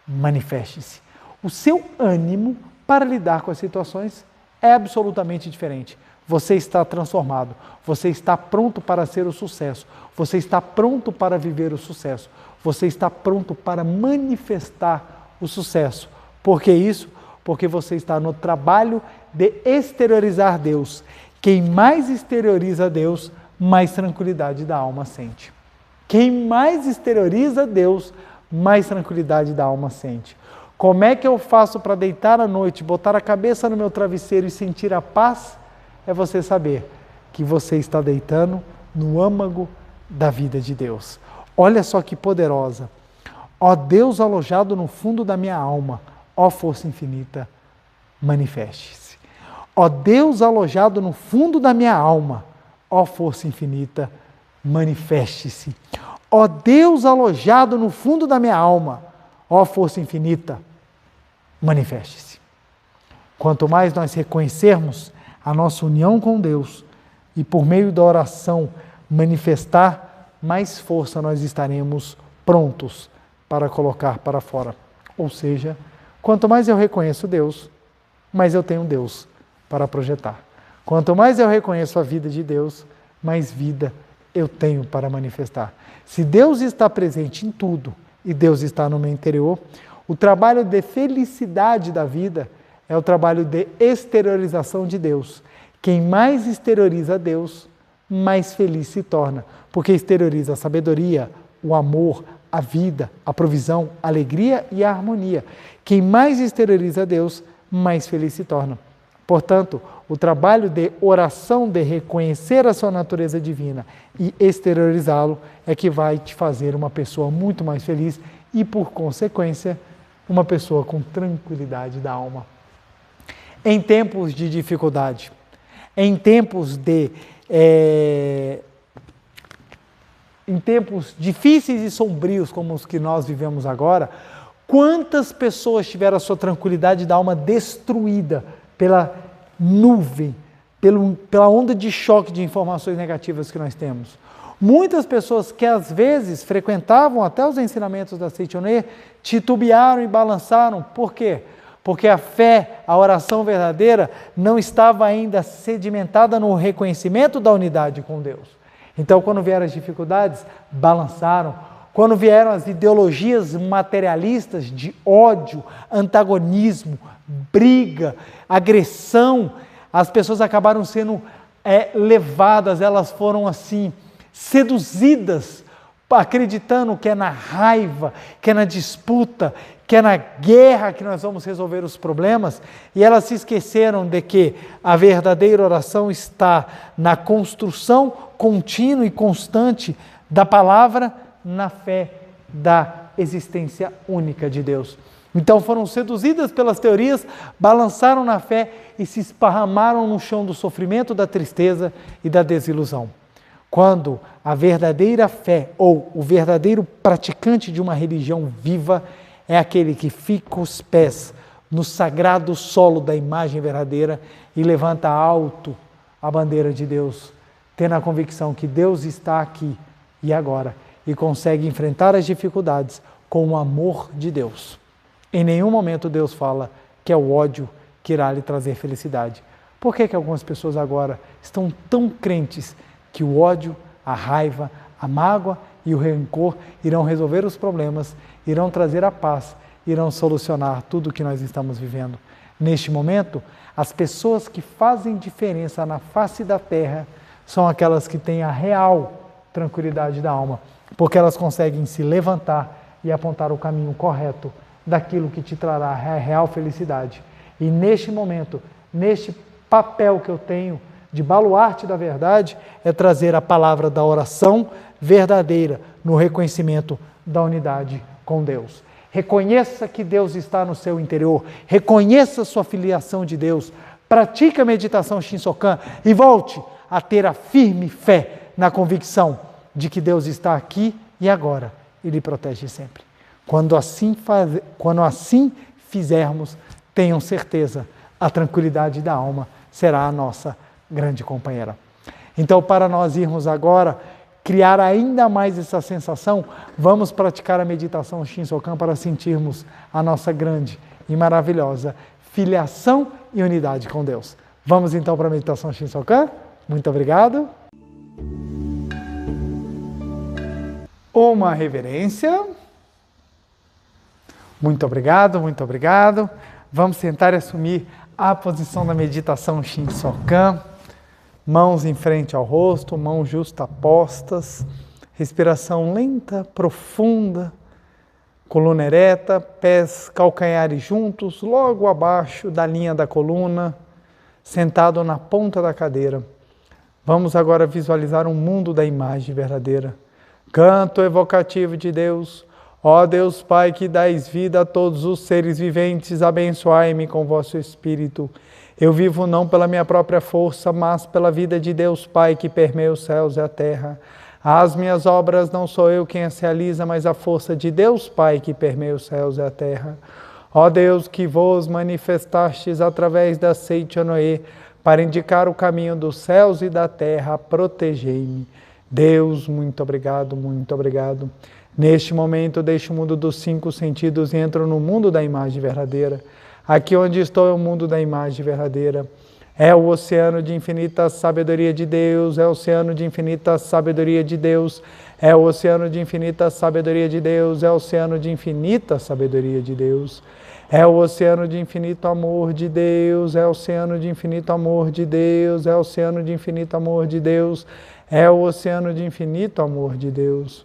manifeste-se. O seu ânimo para lidar com as situações é absolutamente diferente. Você está transformado, você está pronto para ser o sucesso, você está pronto para viver o sucesso, você está pronto para manifestar o sucesso. Por que isso? Porque você está no trabalho de exteriorizar Deus. Quem mais exterioriza Deus, mais tranquilidade da alma sente. Quem mais exterioriza Deus, mais tranquilidade da alma sente. Como é que eu faço para deitar à noite, botar a cabeça no meu travesseiro e sentir a paz? É você saber que você está deitando no âmago da vida de Deus. Olha só que poderosa. Ó Deus alojado no fundo da minha alma, ó força infinita, manifeste-se. Ó Deus alojado no fundo da minha alma, ó força infinita, manifeste-se. Ó Deus alojado no fundo da minha alma, ó força infinita, manifeste-se. Quanto mais nós reconhecermos a nossa união com Deus e por meio da oração manifestar, mais força nós estaremos prontos para colocar para fora. Ou seja, quanto mais eu reconheço Deus, mais eu tenho Deus para projetar. Quanto mais eu reconheço a vida de Deus, mais vida eu tenho para manifestar. Se Deus está presente em tudo e Deus está no meu interior, o trabalho de felicidade da vida é o trabalho de exteriorização de Deus. Quem mais exterioriza Deus, mais feliz se torna, porque exterioriza a sabedoria, o amor, a vida, a provisão, a alegria e a harmonia. Quem mais exterioriza Deus, mais feliz se torna. Portanto, o trabalho de oração, de reconhecer a sua natureza divina e exteriorizá-lo é que vai te fazer uma pessoa muito mais feliz e, por consequência, uma pessoa com tranquilidade da alma. Em tempos de dificuldade, em tempos difíceis e sombrios como os que nós vivemos agora, quantas pessoas tiveram a sua tranquilidade da alma destruída pela nuvem, pela onda de choque de informações negativas que nós temos? Muitas pessoas que às vezes frequentavam até os ensinamentos da Seitonê titubearam e balançaram. Por quê? Porque a fé, a oração verdadeira, não estava ainda sedimentada no reconhecimento da unidade com Deus. Então, quando vieram as dificuldades, balançaram. Quando vieram as ideologias materialistas de ódio, antagonismo, briga, agressão, as pessoas acabaram sendo levadas, elas foram assim, seduzidas, acreditando que é na raiva, que é na disputa, que é na guerra que nós vamos resolver os problemas, e elas se esqueceram de que a verdadeira oração está na construção contínua e constante da palavra, na fé da existência única de Deus. Então foram seduzidas pelas teorias, balançaram na fé e se esparramaram no chão do sofrimento, da tristeza e da desilusão. Quando a verdadeira fé ou o verdadeiro praticante de uma religião viva é aquele que fica os pés no sagrado solo da imagem verdadeira e levanta alto a bandeira de Deus, tendo a convicção que Deus está aqui e agora e consegue enfrentar as dificuldades com o amor de Deus. Em nenhum momento Deus fala que é o ódio que irá lhe trazer felicidade. Por que algumas pessoas agora estão tão crentes que o ódio, a raiva, a mágoa e o rancor irão resolver os problemas, irão trazer a paz, irão solucionar tudo o que nós estamos vivendo? Neste momento, as pessoas que fazem diferença na face da terra são aquelas que têm a real tranquilidade da alma, porque elas conseguem se levantar e apontar o caminho correto daquilo que te trará a real felicidade. E neste momento, neste papel que eu tenho de baluarte da verdade, é trazer a palavra da oração verdadeira no reconhecimento da unidade com Deus. Reconheça que Deus está no seu interior, reconheça sua filiação de Deus, pratique a meditação Shinsokan e volte a ter a firme fé na convicção de que Deus está aqui e agora e lhe protege sempre. Quando assim fizermos, tenham certeza, a tranquilidade da alma será a nossa grande companheira. Então, para nós irmos agora criar ainda mais essa sensação, vamos praticar a meditação Shinsokan para sentirmos a nossa grande e maravilhosa filiação e unidade com Deus. Vamos então para a meditação Shinsokan? Muito obrigado. Uma reverência. Muito obrigado, muito obrigado. Vamos tentar assumir a posição da meditação Shinsokan. Mãos em frente ao rosto, mãos justapostas, respiração lenta, profunda, coluna ereta, pés calcanhares juntos, logo abaixo da linha da coluna, sentado na ponta da cadeira. Vamos agora visualizar um mundo da imagem verdadeira. Canto evocativo de Deus. Ó Deus Pai, que dais vida a todos os seres viventes, abençoai-me com vosso Espírito. Eu vivo não pela minha própria força, mas pela vida de Deus Pai, que permeia os céus e a terra. As minhas obras não sou eu quem as realiza, mas a força de Deus Pai, que permeia os céus e a terra. Ó Deus, que vos manifestastes através da Seitonê, para indicar o caminho dos céus e da terra, protegei-me. Deus, muito obrigado, muito obrigado. Neste momento, deixo o mundo dos 5 sentidos e entro no mundo da imagem verdadeira. Aqui onde estou é o mundo da imagem verdadeira. É o oceano de infinita sabedoria de Deus, é o oceano de infinita sabedoria de Deus, é o oceano de infinita sabedoria de Deus, é o oceano de infinita sabedoria de Deus. É o oceano de infinito amor de Deus, é o oceano de infinito amor de Deus, é o oceano de infinito amor de Deus, é o oceano de infinito amor de Deus.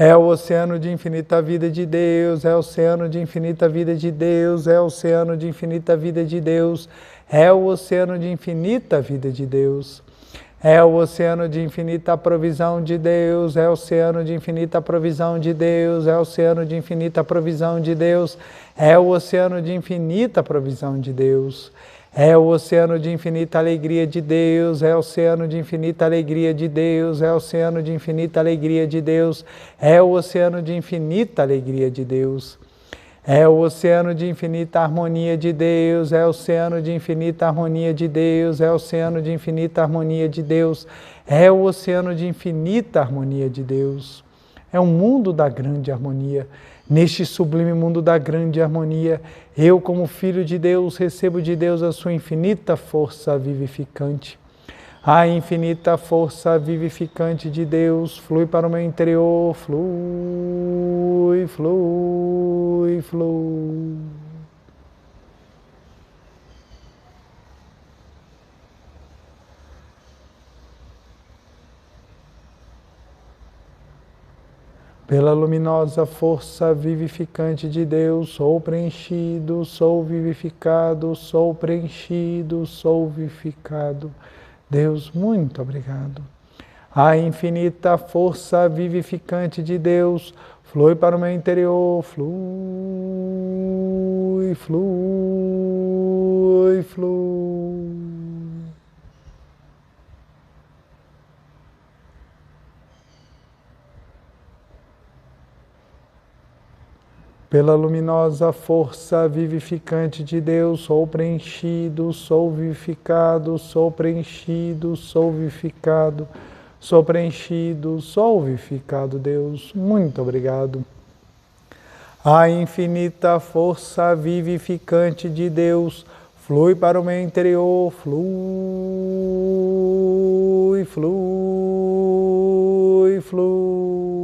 É o oceano de infinita vida de Deus, é o oceano de infinita vida de Deus, é o oceano de infinita vida de Deus, é o oceano de infinita vida de Deus. É o oceano de infinita provisão de Deus, é o oceano de infinita provisão de Deus, é o oceano de infinita provisão de Deus, é o oceano de infinita provisão de Deus. É o oceano de infinita alegria de Deus, é o oceano de infinita alegria de Deus, é o oceano de infinita alegria de Deus, é o oceano de infinita alegria de Deus. É o oceano de infinita harmonia de Deus, é o oceano de infinita harmonia de Deus, é o oceano de infinita harmonia de Deus, é o oceano de infinita harmonia de Deus. É um mundo da grande harmonia. Neste sublime mundo da grande harmonia, eu, como filho de Deus, recebo de Deus a sua infinita força vivificante. A infinita força vivificante de Deus flui para o meu interior, flui, flui, flui. Pela luminosa força vivificante de Deus, sou preenchido, sou vivificado, sou preenchido, sou vivificado. Deus, muito obrigado. A infinita força vivificante de Deus flui para o meu interior, flui, flui, flui. Pela luminosa força vivificante de Deus, sou preenchido, sou vivificado, sou preenchido, sou vivificado, sou preenchido, sou vivificado, Deus. Muito obrigado. A infinita força vivificante de Deus flui para o meu interior, flui, flui, flui.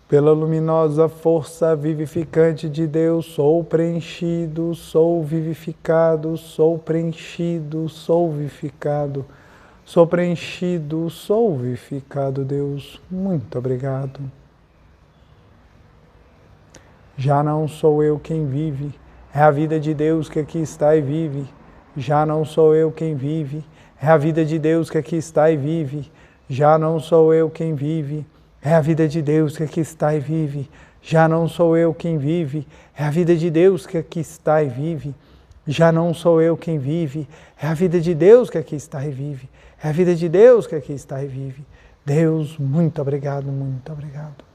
Pela luminosa força vivificante de Deus, sou preenchido, sou vivificado, sou preenchido, sou vivificado, sou preenchido, sou vivificado, Deus. Muito obrigado. Já não sou eu quem vive, é a vida de Deus que aqui está e vive. Já não sou eu quem vive, é a vida de Deus que aqui está e vive. Já não sou eu quem vive, é a vida de Deus que aqui está e vive. Já não sou eu quem vive, é a vida de Deus que aqui está e vive. Já não sou eu quem vive, é a vida de Deus que aqui está e vive. É a vida de Deus que aqui está e vive. Deus, muito obrigado, muito obrigado.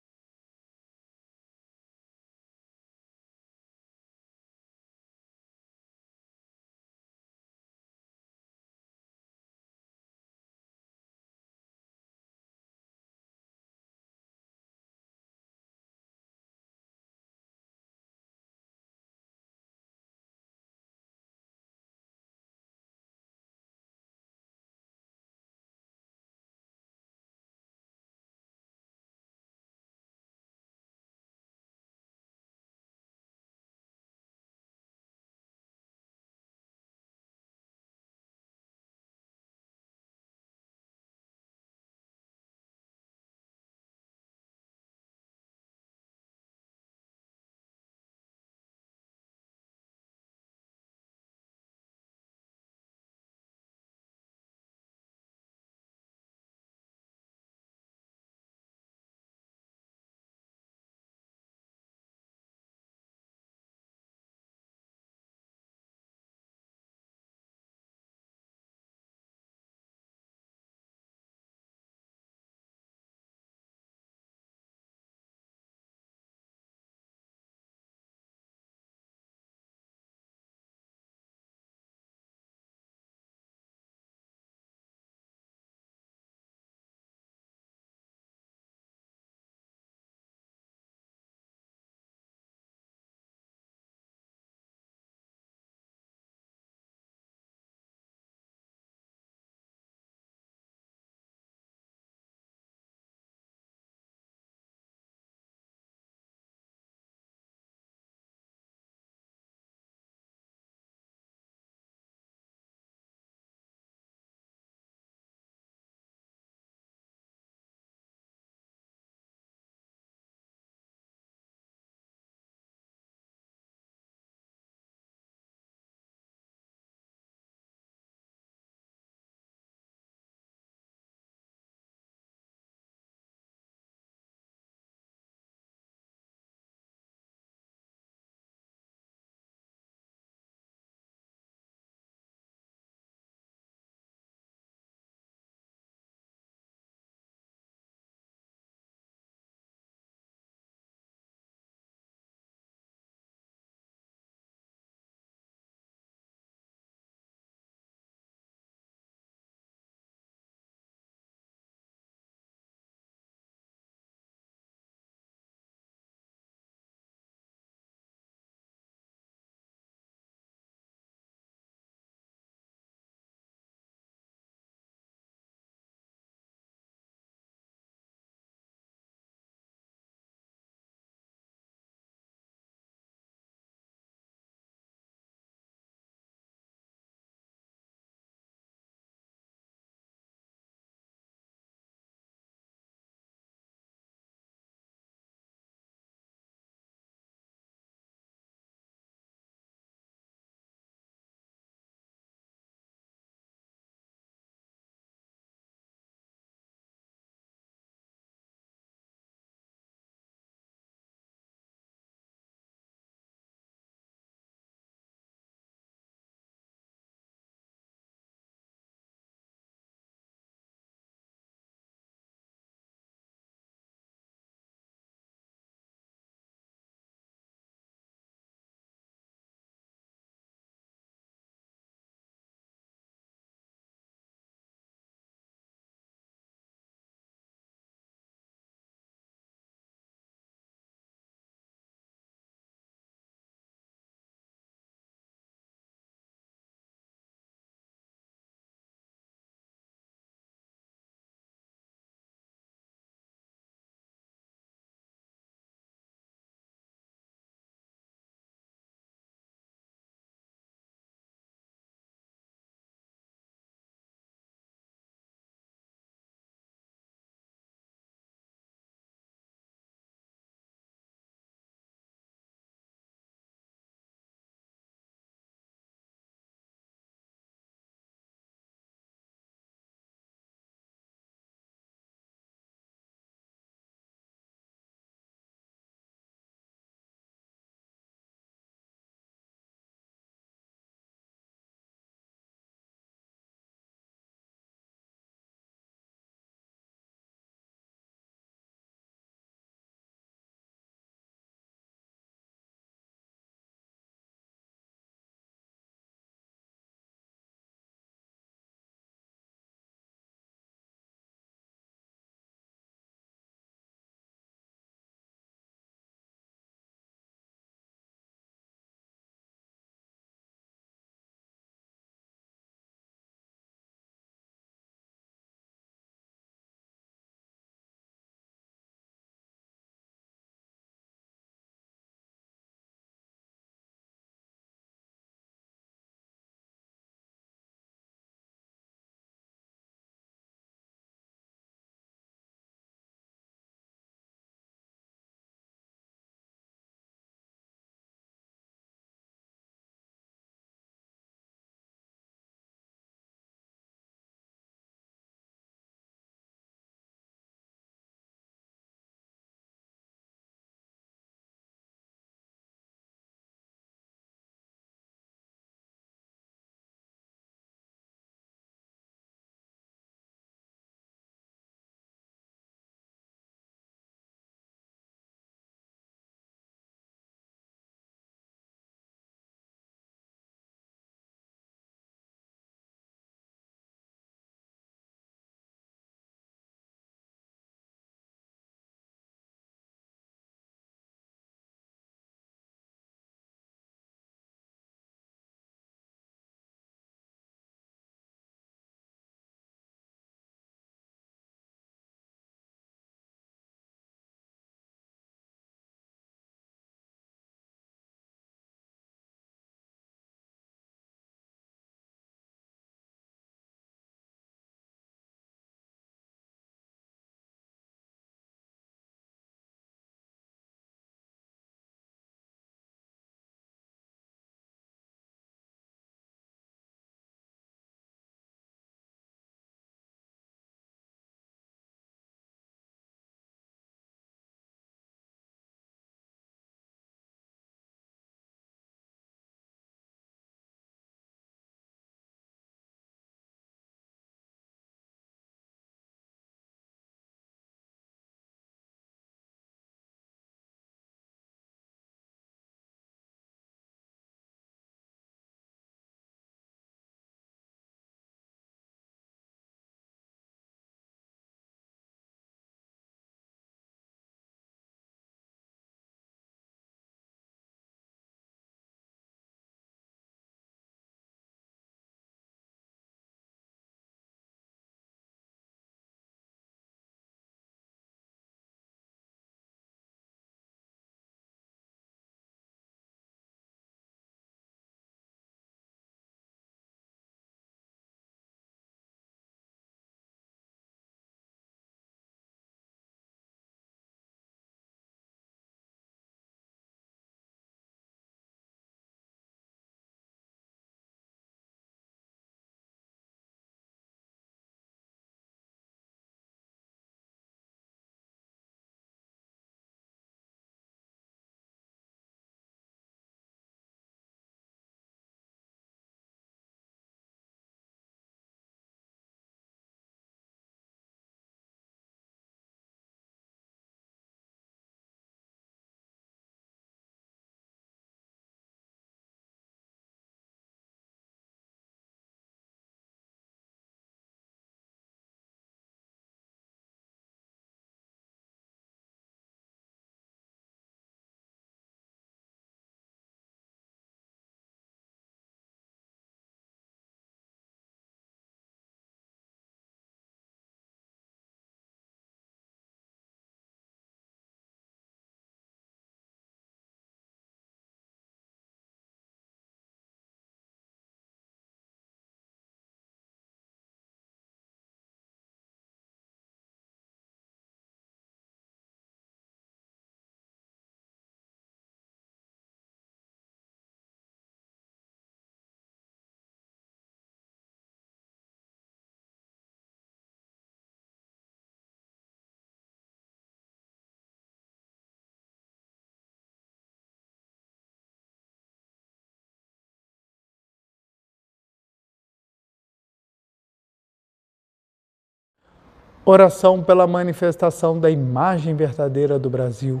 Oração pela manifestação da imagem verdadeira do Brasil.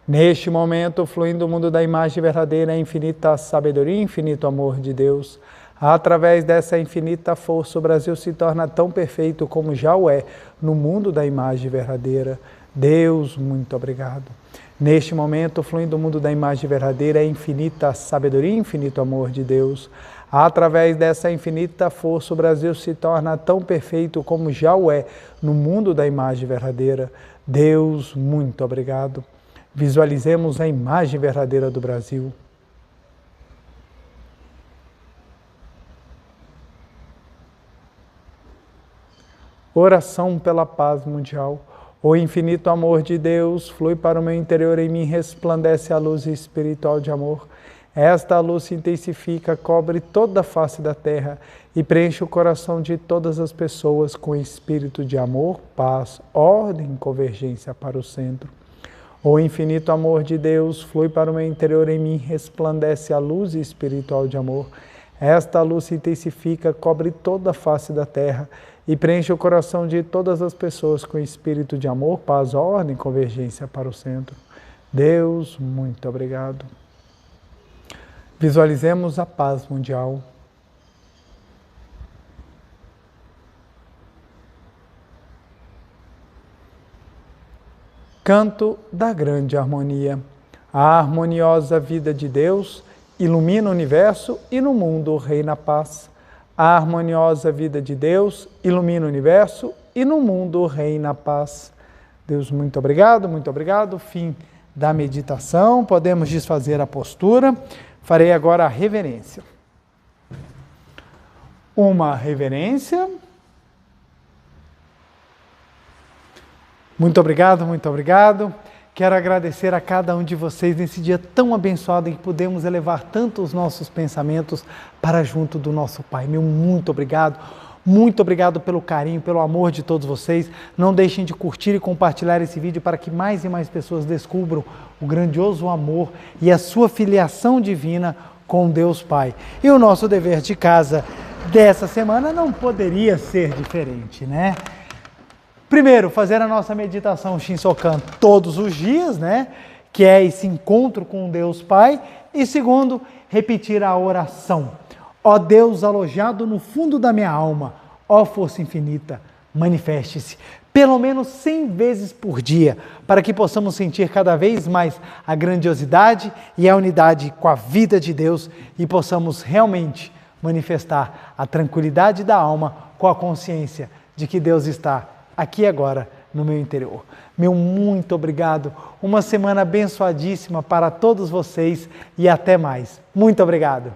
Neste momento, fluindo o mundo da imagem verdadeira, a infinita sabedoria e infinito amor de Deus. Através dessa infinita força, o Brasil se torna tão perfeito como já o é no mundo da imagem verdadeira. Deus, muito obrigado. Neste momento, fluindo o mundo da imagem verdadeira, a infinita sabedoria e infinito amor de Deus. Através dessa infinita força, o Brasil se torna tão perfeito como já o é no mundo da imagem verdadeira. Deus, muito obrigado. Visualizemos a imagem verdadeira do Brasil. Oração pela paz mundial. O infinito amor de Deus flui para o meu interior, em mim resplandece a luz espiritual de amor. Esta luz se intensifica, cobre toda a face da terra e preenche o coração de todas as pessoas com espírito de amor, paz, ordem e convergência para o centro. O infinito amor de Deus flui para o meu interior, em mim resplandece a luz espiritual de amor. Esta luz se intensifica, cobre toda a face da terra e preenche o coração de todas as pessoas com espírito de amor, paz, ordem e convergência para o centro. Deus, muito obrigado. Visualizemos a paz mundial. Canto da grande harmonia. A harmoniosa vida de Deus ilumina o universo e no mundo reina a paz. A harmoniosa vida de Deus ilumina o universo e no mundo reina a paz. Deus, muito obrigado, muito obrigado. Fim da meditação, podemos desfazer a postura. Farei agora a reverência. Uma reverência. Muito obrigado, muito obrigado. Quero agradecer a cada um de vocês nesse dia tão abençoado em que pudemos elevar tanto os nossos pensamentos para junto do nosso Pai. Meu muito obrigado. Muito obrigado pelo carinho, pelo amor de todos vocês. Não deixem de curtir e compartilhar esse vídeo para que mais e mais pessoas descubram o grandioso amor e a sua filiação divina com Deus Pai. E o nosso dever de casa dessa semana não poderia ser diferente, né? Primeiro, fazer a nossa meditação Shinsokan todos os dias, né? Que é esse encontro com Deus Pai. E segundo, repetir a oração. Ó Deus alojado no fundo da minha alma, ó força infinita, manifeste-se pelo menos 100 vezes por dia, para que possamos sentir cada vez mais a grandiosidade e a unidade com a vida de Deus e possamos realmente manifestar a tranquilidade da alma com a consciência de que Deus está aqui agora no meu interior. Meu muito obrigado, uma semana abençoadíssima para todos vocês e até mais. Muito obrigado.